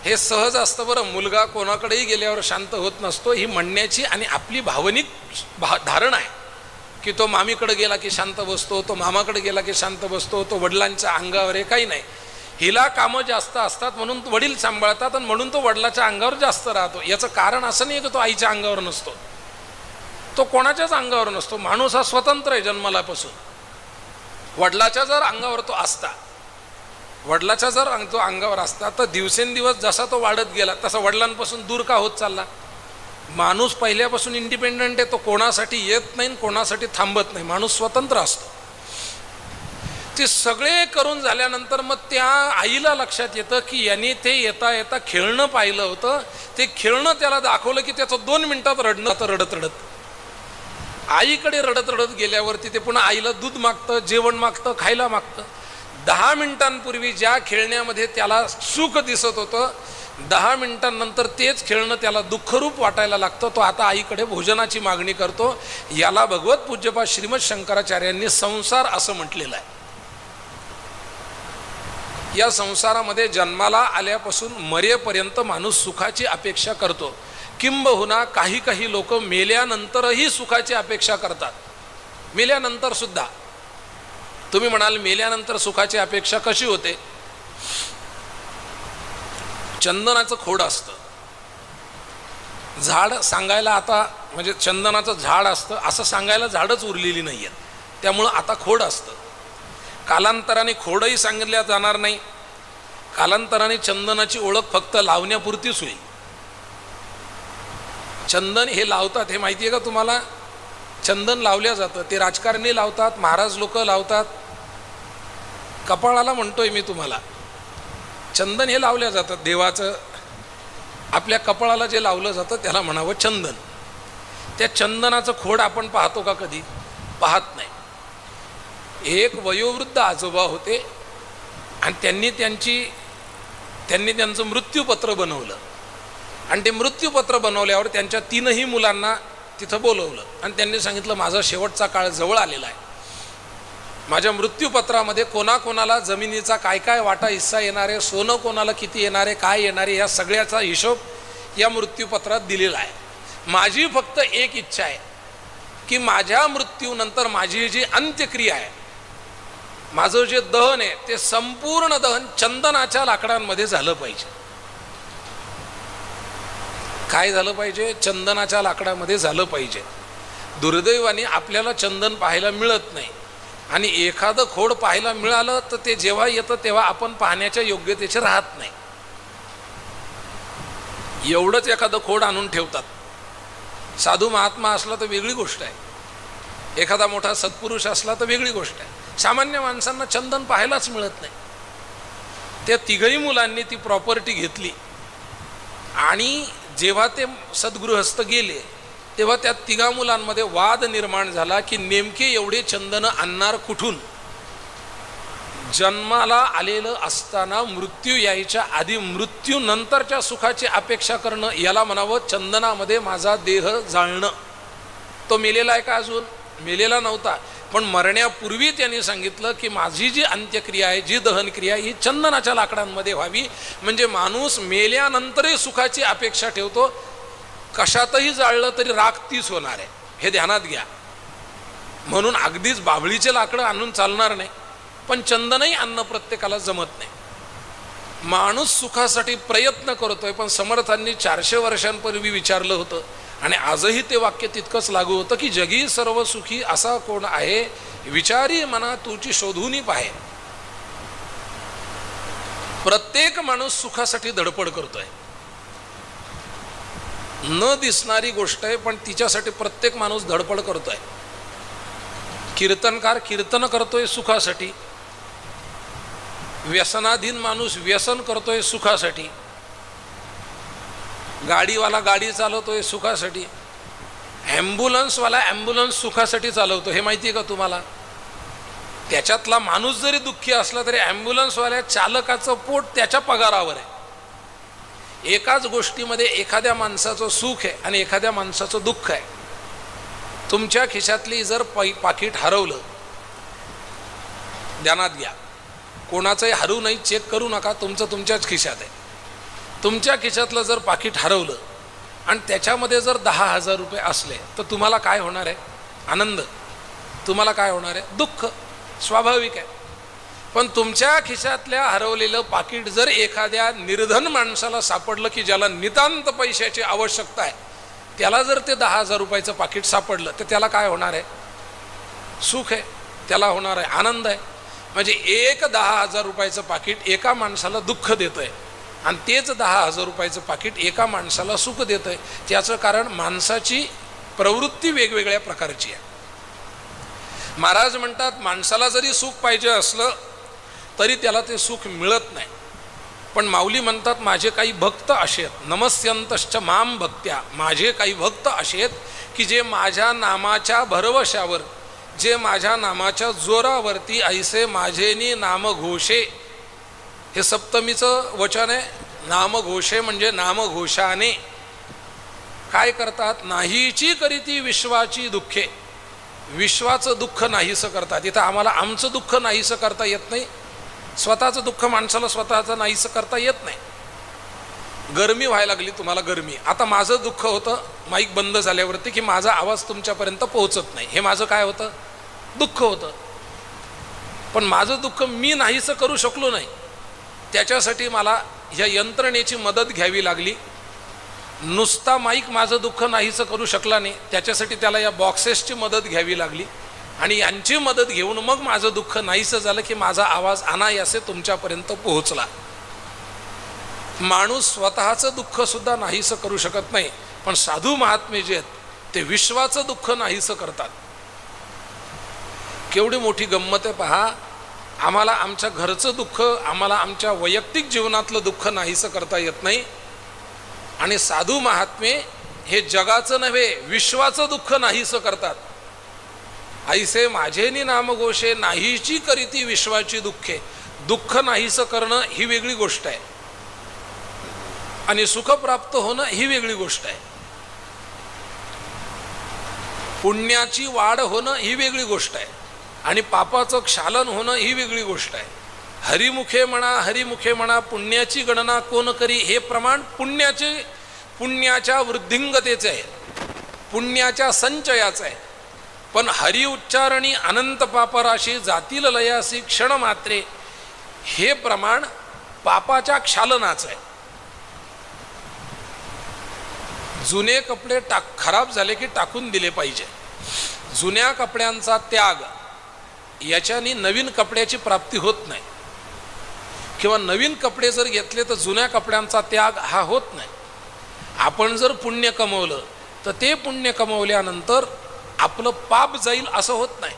हे सहज असतं बरं. मुलगा कोणाकडेही गेल्यावर शांत होत नसतो, ही म्हणण्याची आणि आपली भावनिक धारणा आहे की तो मामीकडे गेला की शांत बसतो, तो मामाकडे गेला की शांत बसतो, तो वडिलांच्या अंगावर आहे. काही नाही, हिला कामं जास्त असतात म्हणून वडील सांभाळतात आणि म्हणून तो वडिलाच्या अंगावर जास्त राहतो. याचं कारण असं नाही की तो आईच्या अंगावर नसतो, तो कोणाच्याच अंगावर नसतो. माणूस हा स्वतंत्र आहे जन्मालापासून. वडिलाच्या जर अंगावर तो असता, वडिलाच्या जर तो अंगावर असता तर दिवसेंदिवस जसा तो वाढत गेला तसा वडिलांपासून दूर का होत चालला? माणूस पहिल्यापासून इंडिपेंडंट आहे, तो कोणासाठी येत नाही, कोणासाठी थांबत नाही. माणूस स्वतंत्र असतो. ते सगळे करून झाल्यानंतर मग त्या आईला लक्षात येतं की याने ते येता येता खेळणं पाहिलं होतं, ते खेळणं त्याला दाखवलं की त्याचं 2 मिनिटात रडणं. तर रडत रडत आईकडे रडत रडत गेल्यावरती ते पुन्हा आईला दूध मागतं, जेवण मागतं, खायला मागतं. 10 मिनिटांपूर्वी ज्या खेळण्यामध्ये त्याला सुख दिसत होतं, 10 मिनिटांनंतर तेच खेळणं त्याला दुःखरूप वाटायला लागतं. तो आता आईकडे भोजनाची मागणी करतो. याला भगवत पूज्यपाद श्रीमद शंकराचार्यांनी संसार असं म्हटलेलं आहे. या संसारामध्ये जन्माला आल्यापासून मरेपर्यंत माणूस सुखाची अपेक्षा करतो. किंबहुना काही काही लोक मेल्यानंतरही सुखाची अपेक्षा करतात. मेल्यानंतर सुद्धा. तुम्ही म्हणाल मेल्यानंतर सुखाची अपेक्षा कशी होते? चंदनाचं खोड असतं, झाड सांगायला आता म्हणजे चंदनाचं झाड असतं असं सांगायला झाडच उरलेली नाही आहेत, त्यामुळं आता खोड असतं. कालांतराने खोडही सांगितल्या जाणार नाही. कालांतराने चंदनाची ओळख फक्त लावण्यापुरतीच होईल. चंदन हे लावतात हे माहिती आहे का तुम्हाला? चंदन लावल्या जातं, ते राजकारणी लावतात, महाराज लोक लावतात. कपाळाला म्हणतोय मी तुम्हाला, चंदन हे लावल्या जातं. देवाचं आपल्या कपाळाला जे लावलं जातं त्याला म्हणावं चंदन. त्या चंदनाचं खोड आपण पाहतो का कधी? पाहत नाही. एक वयोवृद्ध आजोबा होते आणि त्यांनी त्यांचं मृत्यूपत्र बनवलं आणि ते मृत्यूपत्र बनवल्यावर त्यांच्या 3ही मुलांना तिथं बोलवलं आणि त्यांनी सांगितलं माझा शेवटचा काळ जवळ आलेला आहे. माझ्या मृत्यूपत्रामध्ये कोणाकोणाला जमिनीचा काय काय वाटा हिस्सा येणार आहे, सोनं कोणाला किती येणार आहे, काय येणार आहे, या सगळ्याचा हिशोब या मृत्यूपत्रात दिलेला आहे. माझी फक्त एक इच्छा आहे की माझ्या मृत्यूनंतर माझी जी अंत्यक्रिया आहे, माझं जे दहन आहे ते संपूर्ण दहन चंदनाच्या लाकडांमध्ये झालं पाहिजे. काय झालं पाहिजे? चंदनाच्या लाकडामध्ये झालं पाहिजे. दुर्दैवाने आपल्याला चंदन पाहायला मिळत नाही आणि एखादं खोड पाहायला मिळालं तर ते जेव्हा येतं तेव्हा आपण पाहण्याच्या योग्यतेचे राहत नाही. एवढंच एखादं खोड आणून ठेवतात. साधू महात्मा असला तर वेगळी गोष्ट आहे, एखादा मोठा सत्पुरुष असला तर वेगळी गोष्ट आहे. सामान्य माणसांना चंदन पाहायलाच मिळत नाही. त्या 3ही मुलांनी ती प्रॉपर्टी घेतली आणि जेव्हा ते सद्गृहस्थ गेले तेव्हा त्या 3 मुलांमध्ये वाद निर्माण झाला की नेमके एवढे चंदन आणणार कुठून? जन्माला आलेलं असताना मृत्यू यायच्या आधी मृत्यूनंतरच्या सुखाची अपेक्षा करणं याला म्हणावं चंदनामध्ये माझा देह जाळणं. तो मेलेला आहे का? अजून मेलेला नव्हता, पण मरण्यापूर्वी त्यांनी सांगितलं की माझी जी अंत्यक्रिया आहे, जी दहनक्रिया ही चंदनाच्या लाकडांमध्ये व्हावी. म्हणजे माणूस मेल्यानंतरही सुखाची अपेक्षा ठेवतो. कशातही जाळलं तरी राख तीच होणार आहे, हे ध्यानात घ्या. म्हणून अगदीच बाभळीचे लाकडं आणून चालणार नाही, पण चंदनही आणणं प्रत्येकाला जमत नाही. माणूस सुखासाठी प्रयत्न करतोय, पण समर्थांनी 400 वर्षांपूर्वी विचारलं होतं आणि आजही ते वाक्य तितकंच लागू होतं की जगी सर्व सुखी असा कोण आहे, विचारी मना तुची शोधूनी पाहे. प्रत्येक माणूस सुखासाठी धडपड करतोय. न दिसणारी गोष्ट आहे पण तिच्यासाठी प्रत्येक माणूस धडपड करतोय. कीर्तनकार कीर्तन करतोय सुखासाठी, व्यसनाधीन माणूस व्यसन करतोय सुखासाठी, गाडीवाला गाडी चालवतोय सुखासाठी, ॲम्ब्युलन्सवाला ॲम्ब्युलन्स सुखासाठी चालवतो. हे माहिती आहे का तुम्हाला? त्याच्यातला माणूस जरी दुःखी असला तरी ॲम्ब्युलन्सवाल्या चालकाचं पोट त्याच्या पगारावर आहे. एकाच गोष्टीमध्ये एखाद्या माणसाचं सुख आहे आणि एखाद्या माणसाचं दुःख आहे. तुमच्या खिशातली जर पाकिट हरवलं, ध्यानात घ्या, कोणाचंही हरवू नाही, चेक करू नका, तुमचं तुमच्याच खिशात आहे. तुमच्या खिशातलं जर पाकिट हरवलं आणि त्याच्यामध्ये जर 10,000 रुपये असले तर तुम्हाला काय होणार आहे? आनंद. तुम्हाला काय होणार आहे? दुःख. स्वाभाविक आहे. पण तुमच्या खिशातल्या हरवलेलं पाकिट जर एखाद्या निर्धन माणसाला सापडलं की ज्याला नितांत पैशाची आवश्यकता आहे, त्याला जर ते 10,000 रुपयाचं पाकिट सापडलं तर त्याला काय होणार आहे? सुख आहे. त्याला होणार आहे आनंद आहे. म्हणजे एक 10,000 रुपयाचं पाकिट एका माणसाला दुःख देतं आहे आणि तेच 10,000 रुपयाचं पाकिट एका माणसाला सुख देतं आहे. त्याचं कारण माणसाची प्रवृत्ती वेगवेगळ्या प्रकारची आहे. महाराज म्हणतात माणसाला जरी सुख पाहिजे असलं तरी त्याला ते सुख मिळत नाही. पण माऊली म्हणतात माझे काही भक्त असे आहेत, नमस्यंतश्च माम भक्त्या, माझे काही भक्त असे आहेत की जे माझ्या नामाच्या भरवशावर, जे माझ्या नामाच्या जोरावरती ऐसे माझेनी नामघोषे, हे सप्तमीचं वचन आहे. नामघोषे म्हणजे नामघोषाने काय करतात? नाहीची करीती विश्वाची दुःखे. विश्वाचं दुःख नाहीसं करतात. इथं आम्हाला आमचं दुःख नाहीसं करता येत नाही. स्वतःचं दुःख माणसाला स्वतःचं नाहीसं करता येत नाही. गरमी व्हायला लागली तुम्हाला, गरमी. आता माझं दुःख होतं माईक बंद झाल्यावरती की माझा आवाज तुमच्यापर्यंत पोहोचत नाही, हे माझं काय होतं? दुःख होतं. पण माझं दुःख मी नाहीसं करू शकलो नाही, त्याच्यासाठी मला ह्या यंत्रणेची मदत घ्यावी लागली. नुसता माईक माझं दुःख नाहीसं करू शकला नाही, त्याच्यासाठी त्याला या बॉक्सेसची मदत घ्यावी लागली आणि यांची मदत घेऊन मग माझं दुःख नाहीसं झालं की माझा आवाज अनायासे तुमच्यापर्यंत पोहोचला. माणूस स्वतःचं दुःख सुद्धा नाहीसं करू शकत नाही, पण साधू महात्मे जे आहेत ते विश्वाचं दुःख नाहीसं करतात. केवढी मोठी गंमत आहे पहा. आम्हाला आमच्या घरचं दुःख, आम्हाला आमच्या वैयक्तिक जीवनातलं दुःख नाहीसं करता येत नाही, आणि साधू महात्मे हे जगाचं नव्हे विश्वाचं दुःख नाहीसं करतात. ऐसे माझेनी नामघोषे नाहीची करीती विश्वाची दुःखे. दुःख नाहीसं करणं ही वेगळी गोष्ट आहे आणि सुख प्राप्त होणं ही वेगळी गोष्ट आहे. पुण्याची वाढ होणं ही वेगळी गोष्ट आहे आणि पापाचं क्षालन होणं ही वेगळी गोष्ट आहे. हरिमुखे म्हणा पुण्याची गणना कोण करी, हे प्रमाण पुण्याच्या वृद्धिंगतेचे आहे, पुण्याच्या संचयाचं आहे. पण हरि उच्चारणी अनंत पापराशी जातील लयासी क्षण मात्रे, हे प्रमाण पापाच्या क्षालनाचं आहे. जुने कपडे खराब झाले की टाकून दिले पाहिजे. जुन्या कपड्यांचा त्याग याच्याने नवीन कपड्याची प्राप्ती होत नाही, किंवा नवीन कपडे जर घेतले तर जुन्या कपड्यांचा त्याग हा होत नाही. आपण जर पुण्य कमवलं तर ते पुण्य कमवल्यानंतर आपलं पाप जाईल असं होत नाही,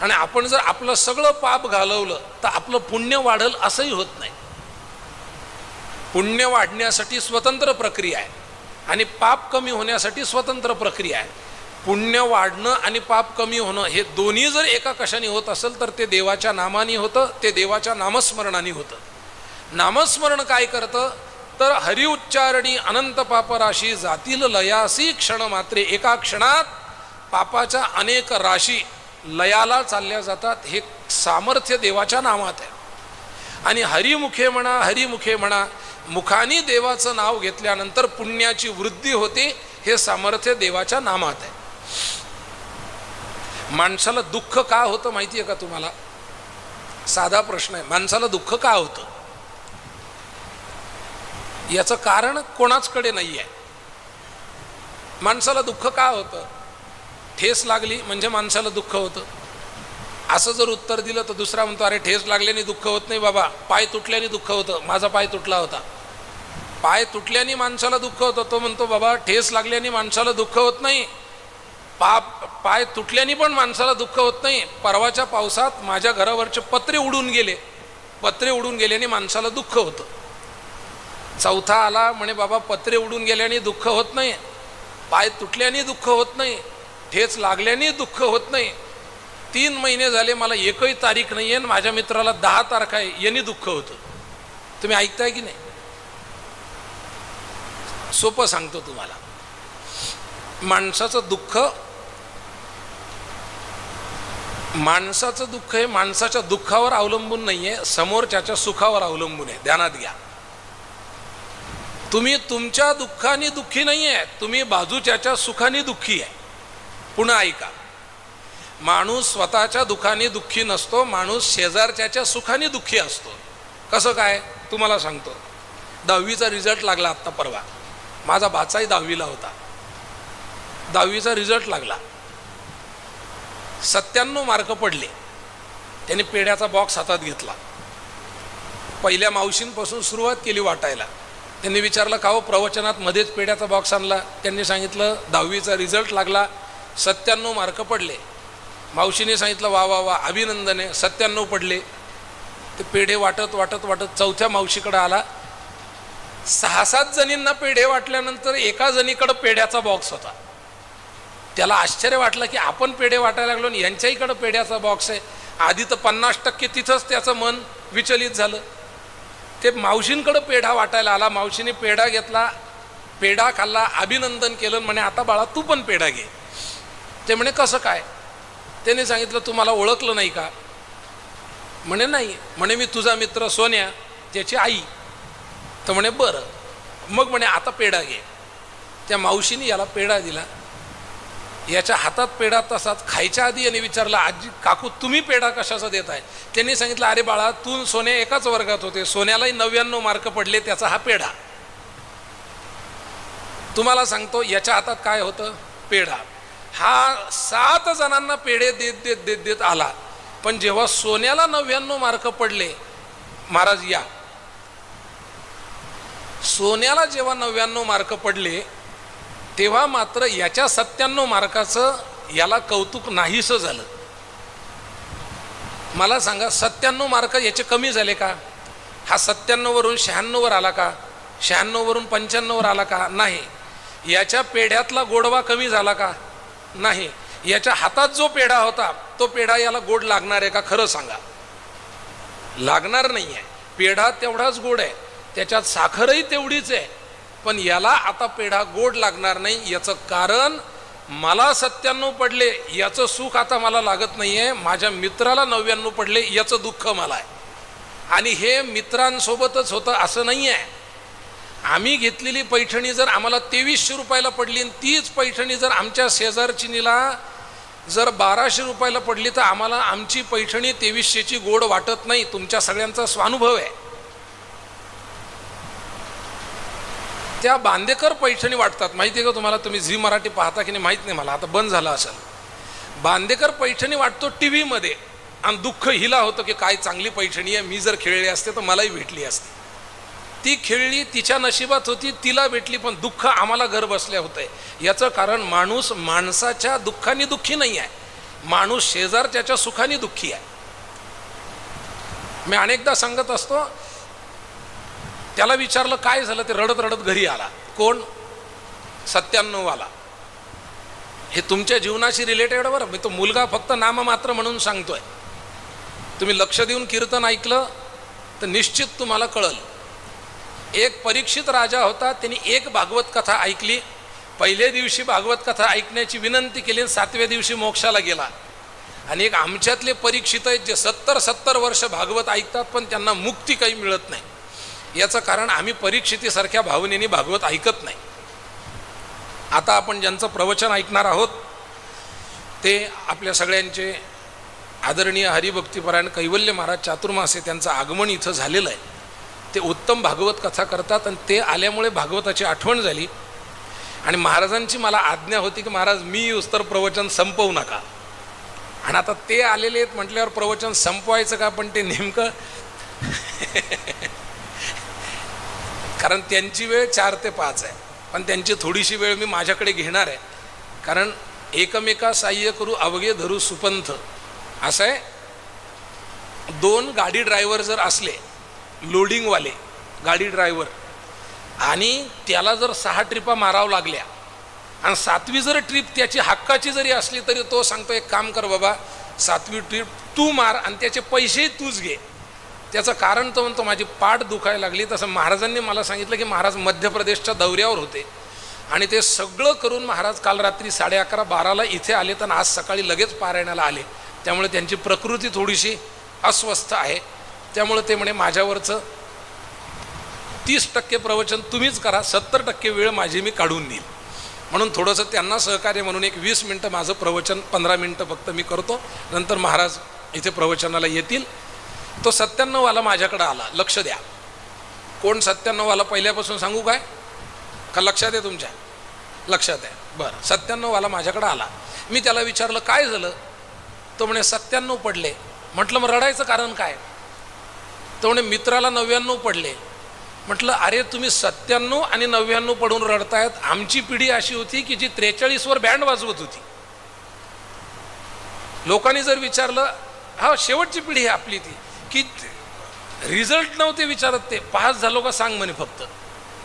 आणि आपण जर आपलं सगळं पाप घालवलं तर आपलं पुण्य वाढेल असंही होत नाही. पुण्य वाढण्यासाठी स्वतंत्र प्रक्रिया आहे आणि पाप कमी होण्यासाठी स्वतंत्र प्रक्रिया आहे. पुण्य वाढणं आणि पाप कमी होणं हे दोन्ही जर एका कशाने होत असेल तर ते देवाच्या नामाने होतं, ते देवाच्या नामस्मरणाने होतं. नामस्मरण काय करतं तर हरि उच्चारणी अनंत पापराशी जातील लयासी क्षण मात्रे. एका क्षणात पापाच्या अनेक राशी लयाला चालल्या जातात. हे सामर्थ्य देवाच्या नामात आहे. आणि हरिमुखे म्हणा, मुखानी देवाचं नाव घेतल्यानंतर पुण्याची वृद्धी होते, हे सामर्थ्य देवाच्या नामात आहे. माणसाला दुःख का होतं माहिती आहे का तुम्हाला? साधा प्रश्न आहे. माणसाला दुःख का होतं याचं कारण कोणाचकडे नाही आहे. माणसाला दुःख का होतं? ठेस लागली म्हणजे माणसाला दुःख होतं. असं जर उत्तर दिलं तर दुसरा म्हणतो अरे ठेस लागल्याने दुःख होत नाही बाबा, पाय तुटल्याने दुःख होतं, माझा पाय तुटला होता. पाय तुटल्याने माणसाला दुःख होतं. तो म्हणतो बाबा ठेस लागल्याने माणसाला दुःख होत नाही, पाय तुटल्याने पण माणसाला दुःख होत नाही. परवाच्या पावसात माझ्या घरावरचे पत्रे उडून गेल्याने माणसाला दुःख होतं. चौथा आला म्हणे बाबा पत्रे उडून गेल्याने दुःख होत नाही, पाय तुटल्याने दुःख होत नाही, ठेच लागल्याने दुःख होत नाही. 3 महिने झाले मला एकही तारीख नाही आहे, माझ्या मित्राला 10 तारखा आहे, यांनी दुःख होतं. तुम्ही ऐकताय की नाही? सोपं सांगतो तुम्हाला. माणसाचं दुःख हे माणसाच्या दुःखावर अवलंबून नाही आहे, समोरच्याच्या सुखावर अवलंबून आहे. ध्यानात घ्या. तुम्ही तुमच्या दुःखाने दुःखी नाही आहे, तुम्ही बाजूच्याच्या सुखाने दुःखी आहे. पुन्हा ऐका, माणूस स्वतःच्या दुःखाने दुःखी नसतो, माणूस शेजारच्याच्या सुखाने दुःखी असतो. कसं काय तुम्हाला सांगतो. 10वीचा रिझल्ट लागला आत्ता परवा. माझा भाचाही 10वीला होता. 10वीचा रिझल्ट लागला, 97 मार्क पडले. त्यांनी पेढ्याचा बॉक्स हातात घेतला. पहिल्या मावशींपासून सुरुवात केली वाटायला. त्यांनी विचारलं, का हो प्रवचनात मध्येच पेढ्याचा बॉक्स आणला? त्यांनी सांगितलं 10वीचा रिझल्ट लागला, 97 मार्क पडले. मावशीने सांगितलं, वा वा वा, अभिनंदन आहे, 97 पडले. ते पेढे वाटत वाटत वाटत चौथ्या मावशीकडे आला. 6-7 जणींना पेढे वाटल्यानंतर एका जणीकडे पेढ्याचा बॉक्स होता. त्याला आश्चर्य वाटलं की आपण पेढे वाटायला लागलो आणि यांच्याहीकडे पेढ्याचा बॉक्स आहे. आधी तर 50% तिथंच त्याचं मन विचलित झालं. ते मावशींकडे पेढा वाटायला आला. मावशीने पेढा घेतला, पेढा खाल्ला, अभिनंदन केलं. म्हणे आता बाळा तू पण पेढा घे. ते म्हणे कसं काय? त्याने सांगितलं, तुम्हाला ओळखलं नाही का? म्हणे नाही. म्हणे मी तुझा मित्र सोन्या, त्याची आई. तर म्हणे बरं. मग म्हणे आता पेढा घे. त्या मावशीने याला पेढा दिला. याच्या हातात पेढा तसाच. खायच्या आधी याने विचारलं, आजी काकू तुम्ही पेढा कशाचा देत आहे? त्यांनी सांगितलं, अरे बाळा तू सोन्या एकाच वर्गात होते, सोन्यालाही 99 मार्क पडले, त्याचा हा पेढा. तुम्हाला सांगतो याच्या हातात काय होतं? पेढा. हा 7 जणांना पेढे देत देत देत देत आला. पण जेव्हा सोन्याला 99 मार्क पडले, महाराज या, सोन्याला जेव्हा 99 मार्क पडले तेव्हा मात्र याच्या 97 मार्काचं याला कौतुक नाहीसं झालं. मला सांगा 97 मार्क याचे कमी झाले का? हा 97 वरून 96 वर आला का? 96 वरून 95 वर आला का? नाही. याच्या पेढ्यातला गोडवा कमी झाला का? नाही. याच्या हातात जो पेढा होता तो पेढा याला गोड लागणार आहे का? खरं सांगा, लागणार नाही आहे. पेढा तेवढाच गोड आहे, त्याच्यात साखरही तेवढीच आहे, पण याला आता पेढा गोड लागणार नाही. याचं कारण मला 97 पडले याचं सुख आता मला लागत नाही आहे, माझ्या मित्राला 99 पडले याचं दुःख मला आहे. आणि हे मित्रांसोबतच होतं असं नाही आहे. आम्ही घेतलेली पैठणी जर आम्हाला 2300 रुपयाला पडली आणि तीच पैठणी जर आमच्या शेजारचिनीला जर 1200 रुपयाला पडली तर आम्हाला आमची पैठणी 2300ची गोड वाटत नाही. तुमच्या सगळ्यांचा स्वानुभव आहे. त्या बांदेकर पैठणी वाटतात, माहिती आहे का तुम्हाला? तुम्ही झी मराठी पाहता की नाही माहीत नाही मला, आता बंद झालं असेल. बांदेकर पैठणी वाटतो टी व्हीमध्ये आणि दुःख हिला होतं की काय चांगली पैठणी आहे, मी जर खेळले असते तर मलाही भेटली असती. ती खेळली, तिच्या नशिबात होती, तिला भेटली, पण दुःख आम्हाला घर बसल्या होतंय. याचं कारण माणूस माणसाच्या दुःखाने दुःखी नाही आहे, माणूस शेजारच्याच्या सुखाने दुःखी आहे. मी अनेकदा सांगत असतो, त्याला विचारलं काय झालं, ते रडत रडत घरी आला. कोण? 97 वाला. हे तुमच्या जीवनाशी रिलेटेड बरं. मी तो मुलगा फक्त नाममात्र म्हणून सांगतोय. तुम्ही लक्ष देऊन कीर्तन ऐकलं तर निश्चित तुम्हाला कळलं. एक परीक्षित राजा होता, त्यांनी एक भागवत कथा ऐकली. पहिल्या दिवशी भागवत कथा ऐकण्याची विनंती केली, 7व्या दिवशी मोक्षाला गेला. आणि एक आमच्यातले परीक्षित आहेत जे 70 वर्ष भागवत ऐकतात पण त्यांना मुक्ती काही मिळत नाही. याचं कारण आम्ही परीक्षितीसारख्या भावनेने भागवत ऐकत नाही. आता आपण ज्यांचं प्रवचन ऐकणार आहोत ते आपल्या सगळ्यांचे आदरणीय हरिभक्तीपरायण कैवल्य महाराज चातुर्मासे, त्यांचं आगमन इथं झालेलं आहे. ते उत्तम भागवत कथा करतात आणि ते आल्यामुळे भागवताची आठवण झाली. आणि महाराजांची मला आज्ञा होती की महाराज मी येऊस तर प्रवचन संपवू नका. आणि आता ते आलेले आहेत म्हटल्यावर प्रवचन संपवायचं का? पण ते नेमकं कारण त्यांची वेळ 4 ते 5 आहे, पण त्यांची थोडीशी वेळ मी माझ्याकडे घेणार आहे. कारण एकमेका साह्य करू अवघे धरू सुपंथ असं आहे. 2 गाडी ड्रायव्हर जर असले, लोडिंगवाले गाडी ड्रायव्हर, आणि त्याला जर 6 ट्रिपा मारावं लागल्या आणि 7वी जर ट्रिप त्याची हक्काची जरी असली तरी तो सांगतो एक काम कर बाबा, 7वी ट्रिप तू मार आणि त्याचे पैसेही तूच घे. त्याचं कारण तो म्हणतो माझी पाठ दुखायला लागली. तसं महाराजांनी मला सांगितलं की महाराज मध्य प्रदेशच्या दौऱ्यावर होते आणि ते सगळं करून महाराज काल रात्री 11:30-12ला इथे आले तर आज सकाळी लगेच पारायणाला आले. त्यामुळे त्यांची प्रकृती थोडीशी अस्वस्थ आहे. त्यामुळे ते म्हणे माझ्यावरचं 30% प्रवचन तुम्हीच करा, 70% वेळ माझी मी काढून देईल. म्हणून थोडंसं त्यांना सहकार्य म्हणून एक 20 मिनटं माझं प्रवचन, 15 मिनटं फक्त मी करतो, नंतर महाराज इथे प्रवचनाला येतील. तो 97वाला माझ्याकडं आला. लक्ष द्या, कोण 97वाला पहिल्यापासून सांगू काय का लक्षात आहे तुमच्या? लक्षात आहे, बरं. 97वाला माझ्याकडं आला. मी त्याला विचारलं काय झालं? तो म्हणे 97 पडले. म्हटलं मग रडायचं कारण काय? तो म्हणे मित्राला 99 पडले. म्हटलं अरे तुम्ही 97 आणि 99 पडून रडतायत. आमची पिढी अशी होती की जी 43वर बँड वाजवत होती. लोकांनी जर विचारलं, हा शेवटची पिढी आहे आपली ती, की रिझल्ट नव्हते विचारत, ते पास झालो का सांग म्हणे, फक्त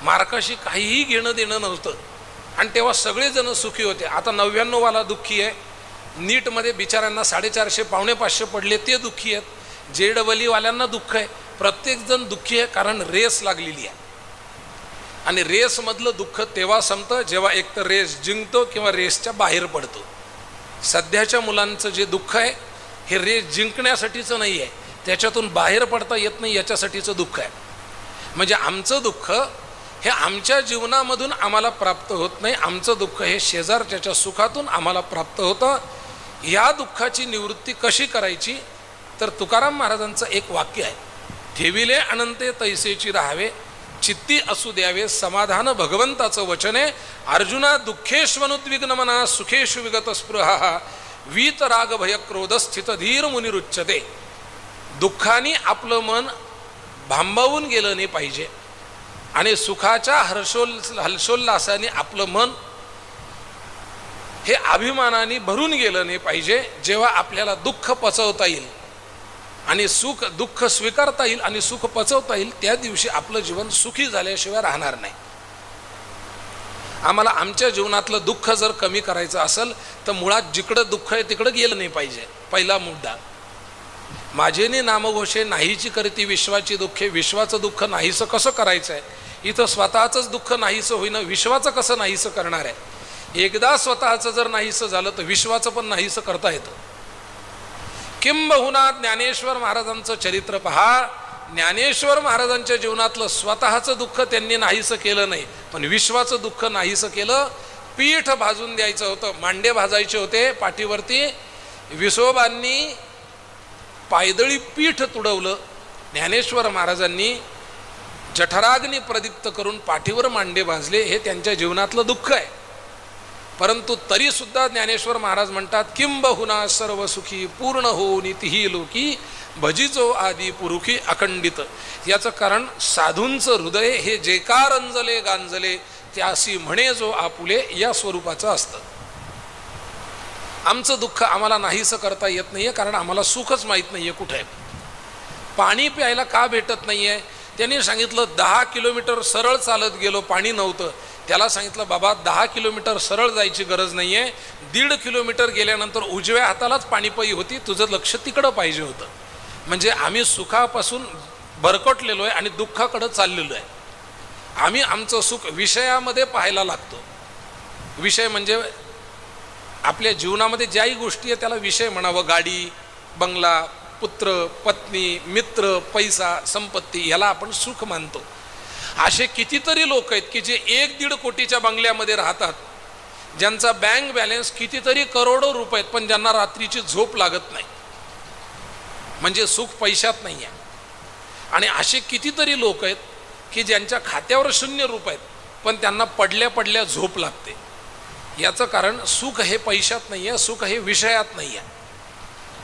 मार्काशी काहीही घेणं देणं नव्हतं. आणि तेव्हा सगळेजण सुखी होते. आता 99वाला दुःखी आहे. नीटमध्ये बिचाऱ्यांना 450 पावणे 500 पडले, ते दुःखी आहेत. JEE वाल्यांना दुःख आहे. प्रत्येकजण दुःखी आहे, कारण रेस लागलेली आहे. आणि रेसमधलं दुःख तेव्हा संपतं जेव्हा एक तर रेस जिंकतो किंवा रेसच्या बाहेर पडतो. सध्याच्या मुलांचं जे दुःख आहे हे रेस जिंकण्यासाठीचं नाही आहे, त्याच्यातून बाहेर पडता येत नाही याच्यासाठीचं दुःख आहे. म्हणजे आमचं दुःख हे आमच्या जीवनामधून आम्हाला प्राप्त होत नाही, आमचं दुःख हे शेजारच्या सुखातून आम्हाला प्राप्त होतं. या दुःखाची निवृत्ती कशी करायची? तर तुकाराम महाराजांचं एक वाक्य आहे, ठेविले अनंते तैसेची राहावे, चित्ती असू द्यावे समाधान भगवंताचं वचने, अर्जुना दुःखेष्वनुद्विग्न मना सुखेषु विगत स्पृहा, वीत राग भय क्रोध स्थित धीर मुनिरुच्यते. दुःखाने आपलं मन भांबावून गेलं नाही पाहिजे आणि सुखाच्या हर्षोल्लासाने आपलं मन हे अभिमानाने भरून गेलं नाही पाहिजे. जेव्हा आपल्याला दुःख पचवता येईल आणि दुःख स्वीकारता येईल आणि सुख पचवता येईल, त्या दिवशी आपलं जीवन सुखी झाल्याशिवाय राहणार नाही. आम्हाला आमच्या जीवनातलं दुःख जर कमी करायचं असेल तर मुळात जिकडं दुःख आहे तिकडं गेलं नाही पाहिजे. पहिला मुद्दा. माझेने नामघोषे नाहीची करती विश्वाची दुःखे, विश्वाचं दुःख नाहीसं कसं करायचं आहे? इथं स्वतःचंच दुःख नाहीसं होईना, विश्वाचं कसं नाहीसं करणार आहे? एकदा स्वतःचं जर नाहीसं झालं तर विश्वाचं पण नाहीसं करता येतं. किंबहुना ज्ञानेश्वर महाराजांचं चरित्र पहा. ज्ञानेश्वर महाराजांच्या जीवनातलं स्वतःचं दुःख त्यांनी नाहीसं केलं नाही, पण विश्वाचं दुःख नाहीसं केलं. पीठ भाजून द्यायचं होतं, मांडे भाजायचे होते पाठीवरती. विसोबांनी पायदळी पीठ तुडवलं. ज्ञानेश्वर महाराजांनी जठराग्नी प्रदीप्त करून पाठीवर मांडे भाजले. हे त्यांच्या जीवनातलं दुःख आहे. परंतु तरी सुद्धा ज्ञानेश्वर महाराज म्हणतात, किंबहुना सर्व सुखी पूर्ण हो नितीही लोकी, भजिजो आदी पुरुखी अखंडित. याचं कारण साधूंचं हृदय हे जेकार अंजले गांजले त्यासी म्हणे जो आपुले, या स्वरूपाचं असतं. आमचं दुःख आम्हाला नाहीसं करता येत नाहीये, कारण आम्हाला सुखच माहीत नाहीये कुठे आहे. पाणी प्यायला का भेटत नाहीये? त्यांनी सांगितलं 10 किलोमीटर सरळ चालत गेलो, पाणी नव्हतं. त्याला सांगितलं बाबा 10 किलोमीटर सरळ जायची गरज नाही आहे, 1.5 किलोमीटर गेल्यानंतर उजव्या हातालाच पाणीपई होती, तुझं लक्ष तिकडं पाहिजे होतं. म्हणजे आम्ही सुखापासून भरकटलेलो आहे आणि दुःखाकडं चाललेलो आहे. आम्ही आमचं सुख विषयामध्ये पाहायला लागतो. विषय म्हणजे आपल्या जीवनामध्ये ज्याही गोष्टी आहे त्याला विषय म्हणावं. गाडी, बंगला, पुत्र, पत्नी, मित्र, पैसा, संपत्ती, याला आपण सुख मानतो. असे कितीतरी लोक आहेत की जे 1-1.5 कोटीच्या बंगल्यामध्ये राहतात, ज्यांचा बँक बॅलन्स कितीतरी करोडो रुपये, पण ज्यांना रात्रीची झोप लागत नाही. म्हणजे सुख पैशात नाही आहे. आणि असे कितीतरी लोक आहेत की ज्यांच्या खात्यावर 0 रुपये आहेत, पण त्यांना पडल्या पडल्या झोप लागते. याचं कारण सुख हे पैशात नाही आहे, सुख हे विषयात नाही आहे.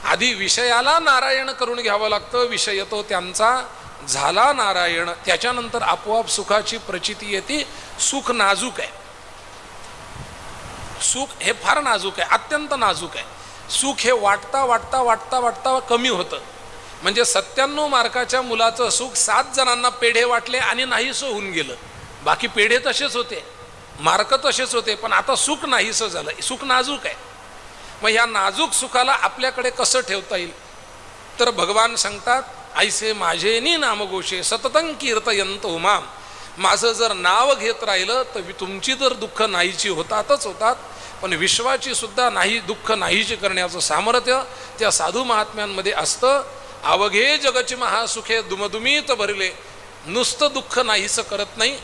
आधी विषयाला नारायण करून घ्यावं लागतं. विषय तो त्यांचा झाला नारायण, त्याच्यानंतर आपोआप सुखाची प्रचिती येते. सुख नाजूक आहे. सुख हे फार नाजूक आहे, अत्यंत नाजूक आहे. सुख हे वाटता वाटता वाटता वाटता कमी होतं. म्हणजे 97 मार्काच्या मुलाचं सुख 7 जणांना पेढे वाटले आणि नाहीसं होऊन गेलं. बाकी पेढे तसेच होते, मार्क तसेच होते, पण आता सुख नाहीसं झालं. सुख नाजूक आहे. मग ह्या नाजूक सुखाला आपल्याकडे कसं ठेवता येईल? तर भगवान सांगतात, ऐसे माझेनी नामघोषे सततं कीर्तयन्तो माम. माझं जर नाव घेत राहिलं तर तुमची तर दुःख नाहीची होतातच होतात, पण विश्वाची सुद्धा नाही दुःख नाहीची करण्याचं सामर्थ्य त्या साधू महात्म्यांमध्ये असतं. अवघे जगची महासुखे दुमदुमीत भरले, नुसतं दुःख नाहीसं करत नाही,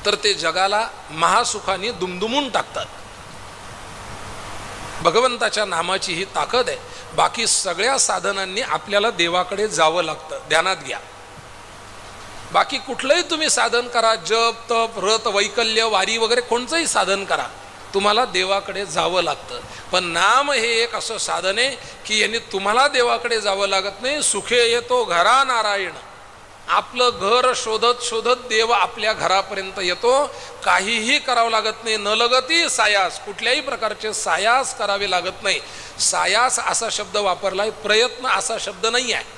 तर ते जगाला महासुखाने दुमदुमून टाकतात. भगवंताच्या नामाची ही ताकद आहे. बाकी सगळ्या साधनांनी आपल्याला देवाकडे जावं लागतं, ध्यानात घ्या. बाकी कुठलंही तुम्ही साधन करा, जप तप व्रत वैकल्य वारी वगैरे कोणतंही साधन करा, तुम्हाला देवाकडे जावं लागतं. पण नाम हे एक असं साधन आहे की यांनी तुम्हाला देवाकडे जावं लागत नाही. सुखे येतो घरा नारायण. आपलं घर शोधत शोधत देव आपल्या घरापर्यंत येतो. काहीही करावं लागत नाही. न लगती सायास, कुठल्याही प्रकारचे सायास करावे लागत नाही. सायास असा शब्द वापरलाय, प्रयत्न असा शब्द नाही आहे.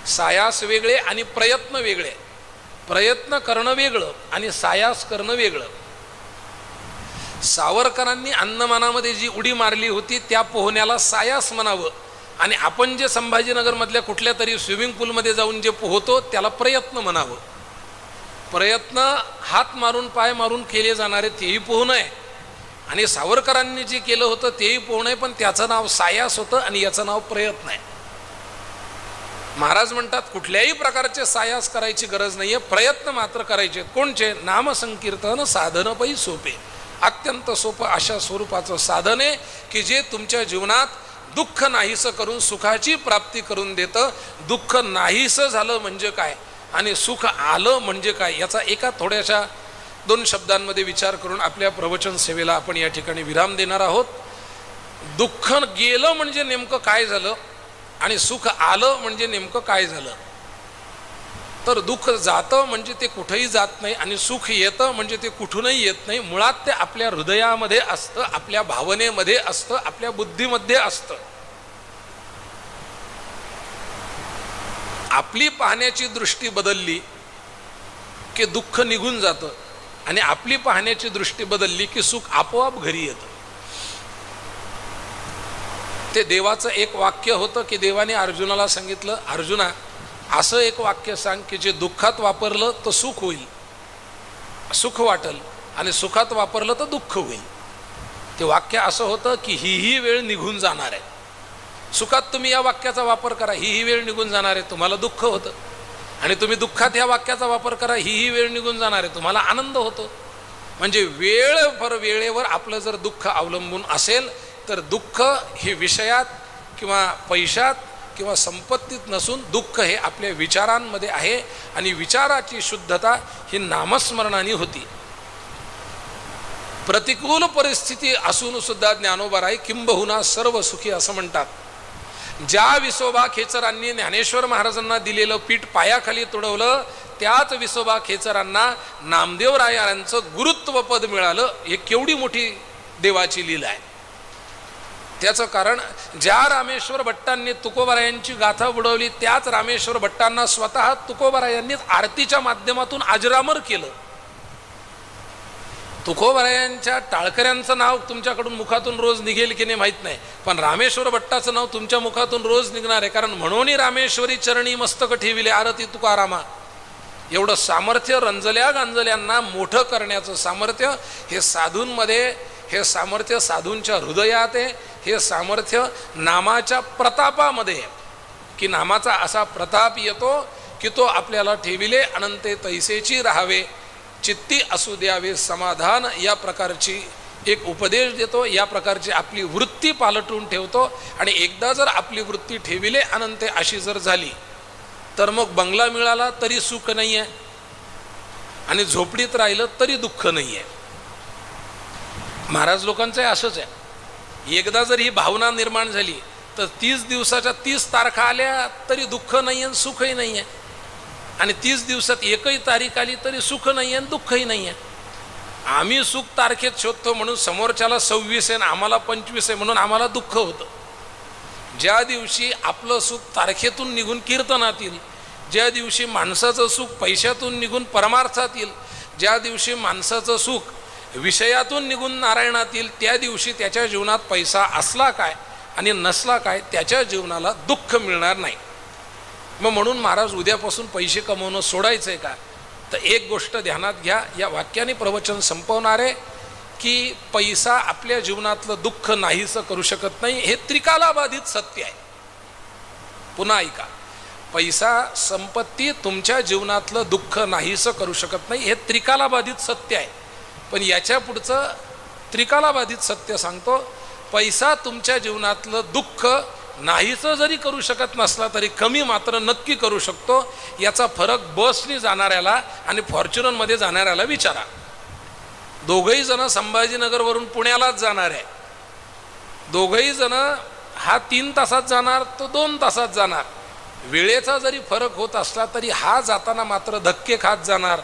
सायास वेगळे आणि प्रयत्न वेगळे. प्रयत्न करणं वेगळं आणि सायास करणं वेगळं. सावरकरांनी अंदमानामध्ये जी उडी मारली होती त्या पोहण्याला सायास म्हणावं, आणि आपण जे संभाजीनगरमधल्या कुठल्या तरी स्विमिंग पूलमध्ये जाऊन जे पोहतो त्याला प्रयत्न म्हणावं. प्रयत्न हात मारून पाय मारून केले जाणारे तेही पोहणं आहे, आणि सावरकरांनी जे केलं होतं तेही पोहणं आहे, पण त्याचं नाव सायास होतं आणि याचं नाव प्रयत्न आहे. महाराज म्हणतात कुठल्याही प्रकारचे सायास करायची गरज नाही आहे, प्रयत्न मात्र करायचे. कोणचे? नामसंकीर्तन साधन पै सोपे. अत्यंत सोपं अशा स्वरूपाचं साधन आहे की जे तुमच्या जीवनात दुःख नाहीसं करून सुखाची प्राप्ती करून देतं. दुःख नाहीसं झालं म्हणजे काय आणि सुख आलं म्हणजे काय, याचा एका थोड्याशा 2 शब्दांमध्ये विचार करून आपल्या प्रवचन सेवेला आपण या ठिकाणी विराम देणार आहोत. दुःख गेलं म्हणजे नेमकं काय झालं आणि सुख आलं म्हणजे नेमकं काय झालं. तर दुःख जातं म्हणजे ते कुठेही जात नाही, आणि सुख येतं म्हणजे ते कुठूनही येत नाही. मुळात ते आपल्या हृदयामध्ये असतं, आपल्या भावनेमध्ये असतं, आपल्या बुद्धीमध्ये असतं. आपली पाहण्याची दृष्टी बदलली की दुःख निघून जातं, आणि आपली पाहण्याची दृष्टी बदलली की सुख आपोआप घरी येतं. ते देवाचं एक वाक्य होतं की देवाने अर्जुनाला सांगितलं, अर्जुना असं एक वाक्य सांग की जे दुःखात वापरलं तर सुख होईल, सुख वाटेल, आणि सुखात वापरलं तर दुःख होईल. ते वाक्य असं होतं की ही वेळ निघून जाणार आहे. सुखात तुम्ही या वाक्याचा वापर करा, ही वेळ निघून जाणार आहे, तुम्हाला दुःख होतं. आणि तुम्ही दुःखात या वाक्याचा वापर करा, ही वेळ निघून जाणार आहे, तुम्हाला आनंद होतो. म्हणजे वेळेवर आपलं जर दुःख अवलंबून असेल तर दुःख हे विषयात किंवा पैशात किंवा संपत्तीत नसून दुःख हे आपल्या विचारांमध्ये आहे, आणि विचाराची शुद्धता ही नामस्मरणाने होती. प्रतिकूल परिस्थिती असून सुद्धा ज्ञानोबा किंबहुना सर्व सुखी असं म्हणतात. ज्या विसोबा खेचरांनी ज्ञानेश्वर महाराजांना दिलेलं पीठ पायाखाली तुडवलं, त्याच विसोबा खेचरांना नामदेवरायांचं गुरुत्व पद मिळालं. हे केवढी मोठी देवाची लीला आहे. त्याचं कारण ज्या रामेश्वर भट्टांनी तुकोबारायांची गाथा बुडवली, त्याच रामेश्वर भट्टांना स्वतः तुकोबारायांनीच आरतीच्या माध्यमातून अजरामर केलं. तुकोबारायांच्या टाळकऱ्यांचं नाव तुमच्याकडून मुखातून रोज निघेल की नाही माहीत नाही, पण रामेश्वर भट्टाचं नाव तुमच्या मुखातून रोज निघणार आहे. कारण म्हणून रामेश्वरी चरणी मस्तक ठेविले आरती तुकारामा. एवढं सामर्थ्य रंजल्या गांजल्यांना मोठं करण्याचं सामर्थ्य हे साधूंमध्ये, हे सामर्थ्य साधूंच्या हृदयात आहे. हे सामर्थ्य नामाच्या प्रतापामध्ये आहे की नामाचा असा प्रताप येतो की तो आपल्याला ठेविले अनंते तैसेची राहावे, चित्ती असू द्यावे समाधान, या प्रकारची एक उपदेश देतो. या प्रकारची आपली वृत्ती पालटून ठेवतो. आणि एकदा जर आपली वृत्ती ठेविले अनंते अशी जर झाली तर मग बंगला मिळाला तरी सुख नाही आहे, आणि झोपडीत राहिलं तरी दुःख नाही आहे. महाराज लोकांचं असंच आहे. एकदा जर ही भावना निर्माण झाली तर 30 दिवसाच्या 30 तारखा आल्या तरी दुःख नाही आहे, सुखही नाही आहे. आणि 30 दिवसात एकही तारीख आली तरी सुख नाही आहे, दुःखही नाही आहे. आम्ही सुख तारखेत शोधतो म्हणून समोरच्याला 26 आहे आणि आम्हाला 25 आहे म्हणून आम्हाला दुःख होतं. ज्या दिवशी आपलं सुख तारखेतून निघून कीर्तनात येईल, ज्या दिवशी माणसाचं सुख पैशातून निघून परमार्थात येईल, ज्या दिवशी माणसाचं सुख विषयातून निघून नारायणात येईल, त्या दिवशी त्याच्या जीवनात पैसा असला काय आणि नसला काय त्याच्या जीवनाला दुःख मिळणार नाही. मग म्हणून महाराज उद्यापासून पैसे कमवणं सोडायचं आहे का, तर एक गोष्ट ध्यानात घ्या. या वाक्याने प्रवचन संपवणार आहे की पैसा आपल्या जीवनातलं दुःख नाहीसं करू शकत नाही. हे त्रिकालाबाधित सत्य आहे. पुन्हा ऐका, पैसा संपत्ती तुमच्या जीवनातलं दुःख नाहीसं करू शकत नाही, हे त्रिकालाबाधित सत्य आहे. पण याच्या पुढचं त्रिकालाबाधित सत्य सांगतो, पैसा तुमच्या जीवनातलं दुःख नाहीसं जरी करू शकत नसला तरी कमी मात्र नक्की करू शकतो. याचा फरक बसनी जाणाऱ्याला आणि फॉर्च्युनरमध्ये जाणाऱ्याला विचारा. दोघंही जण संभाजीनगरवरून पुण्यालाच जाणार आहे. दोघंही जण हा 3 तासात जाणार, तो 2 तासात जाणार. वेळेचा जरी फरक होत असला तरी हा जाताना मात्र धक्के खात जाणार,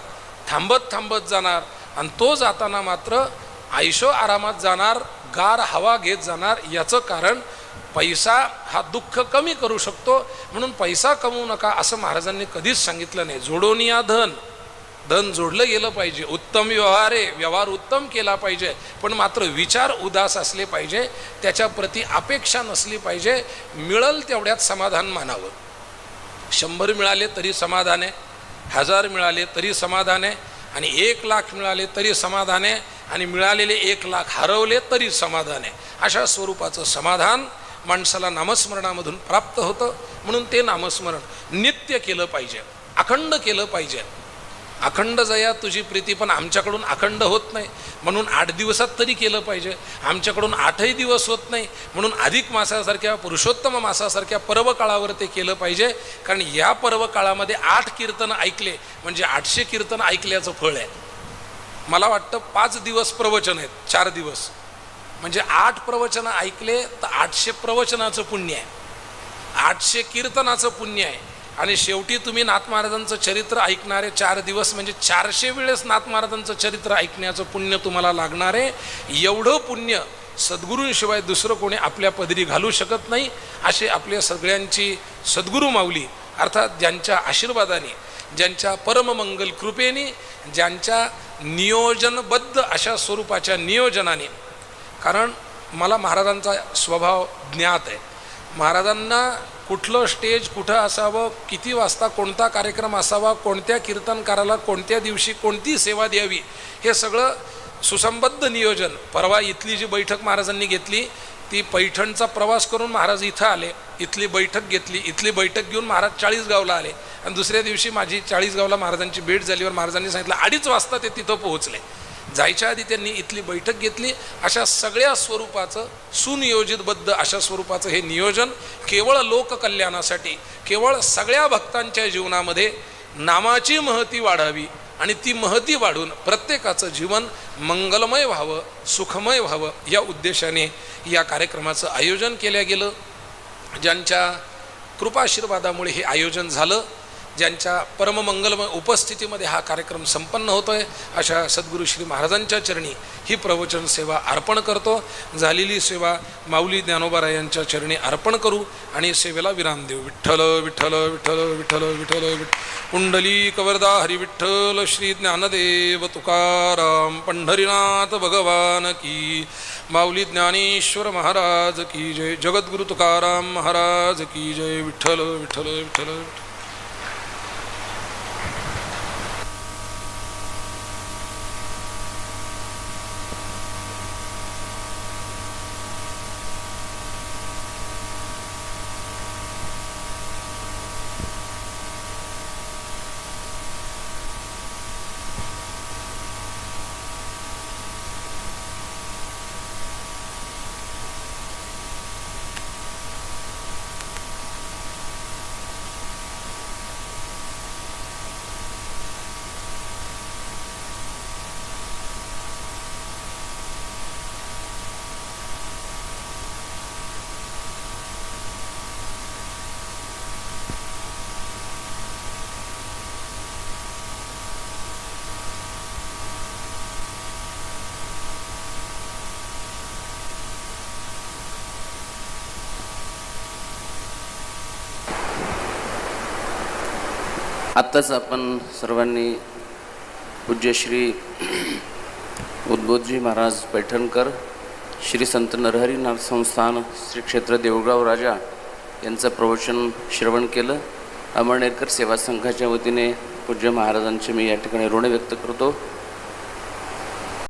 थांबत थांबत जाणार, आणि तो जाताना मात्र आयशो आरामात जाणार, गार हवा घेत जाणार. याचं कारण पैसा हा दुःख कमी करू शकतो, म्हणून पैसा कमवू नका असं महाराजांनी कधीच सांगितलं नाही. जोडून या धन, धन जोडलं गेलं पाहिजे. उत्तम व्यवहार उत्तम केला पाहिजे, पण मात्र विचार उदास असले पाहिजे, त्याच्याप्रती अपेक्षा नसली पाहिजे. मिळल तेवढ्यात समाधान मानावं. 100 मिळाले तरी समाधान आहे, 1000 मिळाले तरी समाधान आहे, आणि 1,00,000 मिळाले तरी समाधान आहे, आणि मिळालेले 1,00,000 हरवले तरी समाधान आहे. अशा स्वरूपाचं समाधान माणसाला नामस्मरणामधून प्राप्त होतं. म्हणून ते नामस्मरण नित्य केलं पाहिजे, अखंड केलं पाहिजे. अखंड जया तुझी प्रीती, पण आमच्याकडून अखंड होत नाही, म्हणून 8 दिवसात तरी केलं पाहिजे. आमच्याकडून 8ही दिवस होत नाही, म्हणून अधिक मासासारख्या पुरुषोत्तम मासासारख्या पर्वकाळावर ते केलं पाहिजे. कारण या पर्वकाळामध्ये 8 कीर्तन ऐकले म्हणजे 800 कीर्तन ऐकल्याचं फळ आहे. मला वाटतं 5 दिवस प्रवचन आहेत, 4 दिवस म्हणजे 8 प्रवचनं ऐकले तर 800 प्रवचनाचं पुण्य आहे, 800 कीर्तनाचं पुण्य आहे. आणि शेवटी तुम्ही नाथ महाराजांचं चरित्र ऐकणारे 4 दिवस म्हणजे 400 वेळेस नाथ महाराजांचं चरित्र ऐकण्याचं पुण्य तुम्हाला लागणार आहे. एवढं पुण्य सद्गुरूंशिवाय दुसरं कोणी आपल्या पदरी घालू शकत नाही. असे आपल्या सगळ्यांची सद्गुरू माऊली, अर्थात ज्यांच्या आशीर्वादाने, ज्यांच्या परममंगल कृपेने, ज्यांच्या नियोजनबद्ध अशा स्वरूपाच्या नियोजनाने. कारण मला महाराजांचा स्वभाव ज्ञात आहे. महाराजांना कुठलं स्टेज कुठं असावं, किती वाजता कोणता कार्यक्रम असावा, कोणत्या कीर्तनकाराला कोणत्या दिवशी कोणती सेवा द्यावी, हे सगळं सुसंबद्ध नियोजन. परवा इथली जी बैठक महाराजांनी घेतली, ती पैठणचा प्रवास करून महाराज इथं आले, इथली बैठक घेतली, इथली बैठक घेऊन महाराज 40गावला आले, आणि दुसऱ्या दिवशी माझी 40गावला महाराजांची भेट झालीवर महाराजांनी सांगितलं 2:30 वाजता ते तिथं पोहोचले. जायच्या आधी त्यांनी इथली बैठक घेतली. अशा सगळ्या स्वरूपाचं सुनियोजितबद्ध अशा स्वरूपाचं हे नियोजन केवळ लोककल्याणासाठी, केवळ सगळ्या भक्तांच्या जीवनामध्ये नामाची महती वाढावी आणि ती महती वाढून प्रत्येकाचं जीवन मंगलमय व्हावं, सुखमय व्हावं, या उद्देशाने या कार्यक्रमाचं आयोजन केलं गेलं. ज्यांच्या कृपाशीर्वादामुळे हे आयोजन झालं, ज्यांच्या परममंगलमय उपस्थितीमध्ये हा कार्यक्रम संपन्न होतो आहे, अशा सद्गुरू श्री महाराजांच्या चरणी ही प्रवचन सेवा अर्पण करतो. झालेली सेवा माऊली ज्ञानोबारायांच्या चरणी अर्पण करू आणि सेवेला विराम देऊ. विठ्ठल विठ्ठल विठ्ठल विठ्ठल विठ्ठल पुंडलिक वरदा हरी विठ्ठल. श्री ज्ञानदेव तुकाराम पंढरीनाथ भगवान की, माऊली ज्ञानेश्वर महाराज की जय. जगद्गुरु तुकाराम महाराज की जय. विठ्ठल विठ्ठल विठ्ठल. आत्ताच आपण सर्वांनी पूज्य श्री उद्बोधजी महाराज पैठणकर, श्री संत नरहरीनाथ संस्थान, श्री क्षेत्र देऊळगाव राजा यांचं प्रवचन श्रवण केलं. अमळनेरकर सेवा संघाच्या वतीने पूज्य महाराजांचे मी या ठिकाणी ऋण व्यक्त करतो.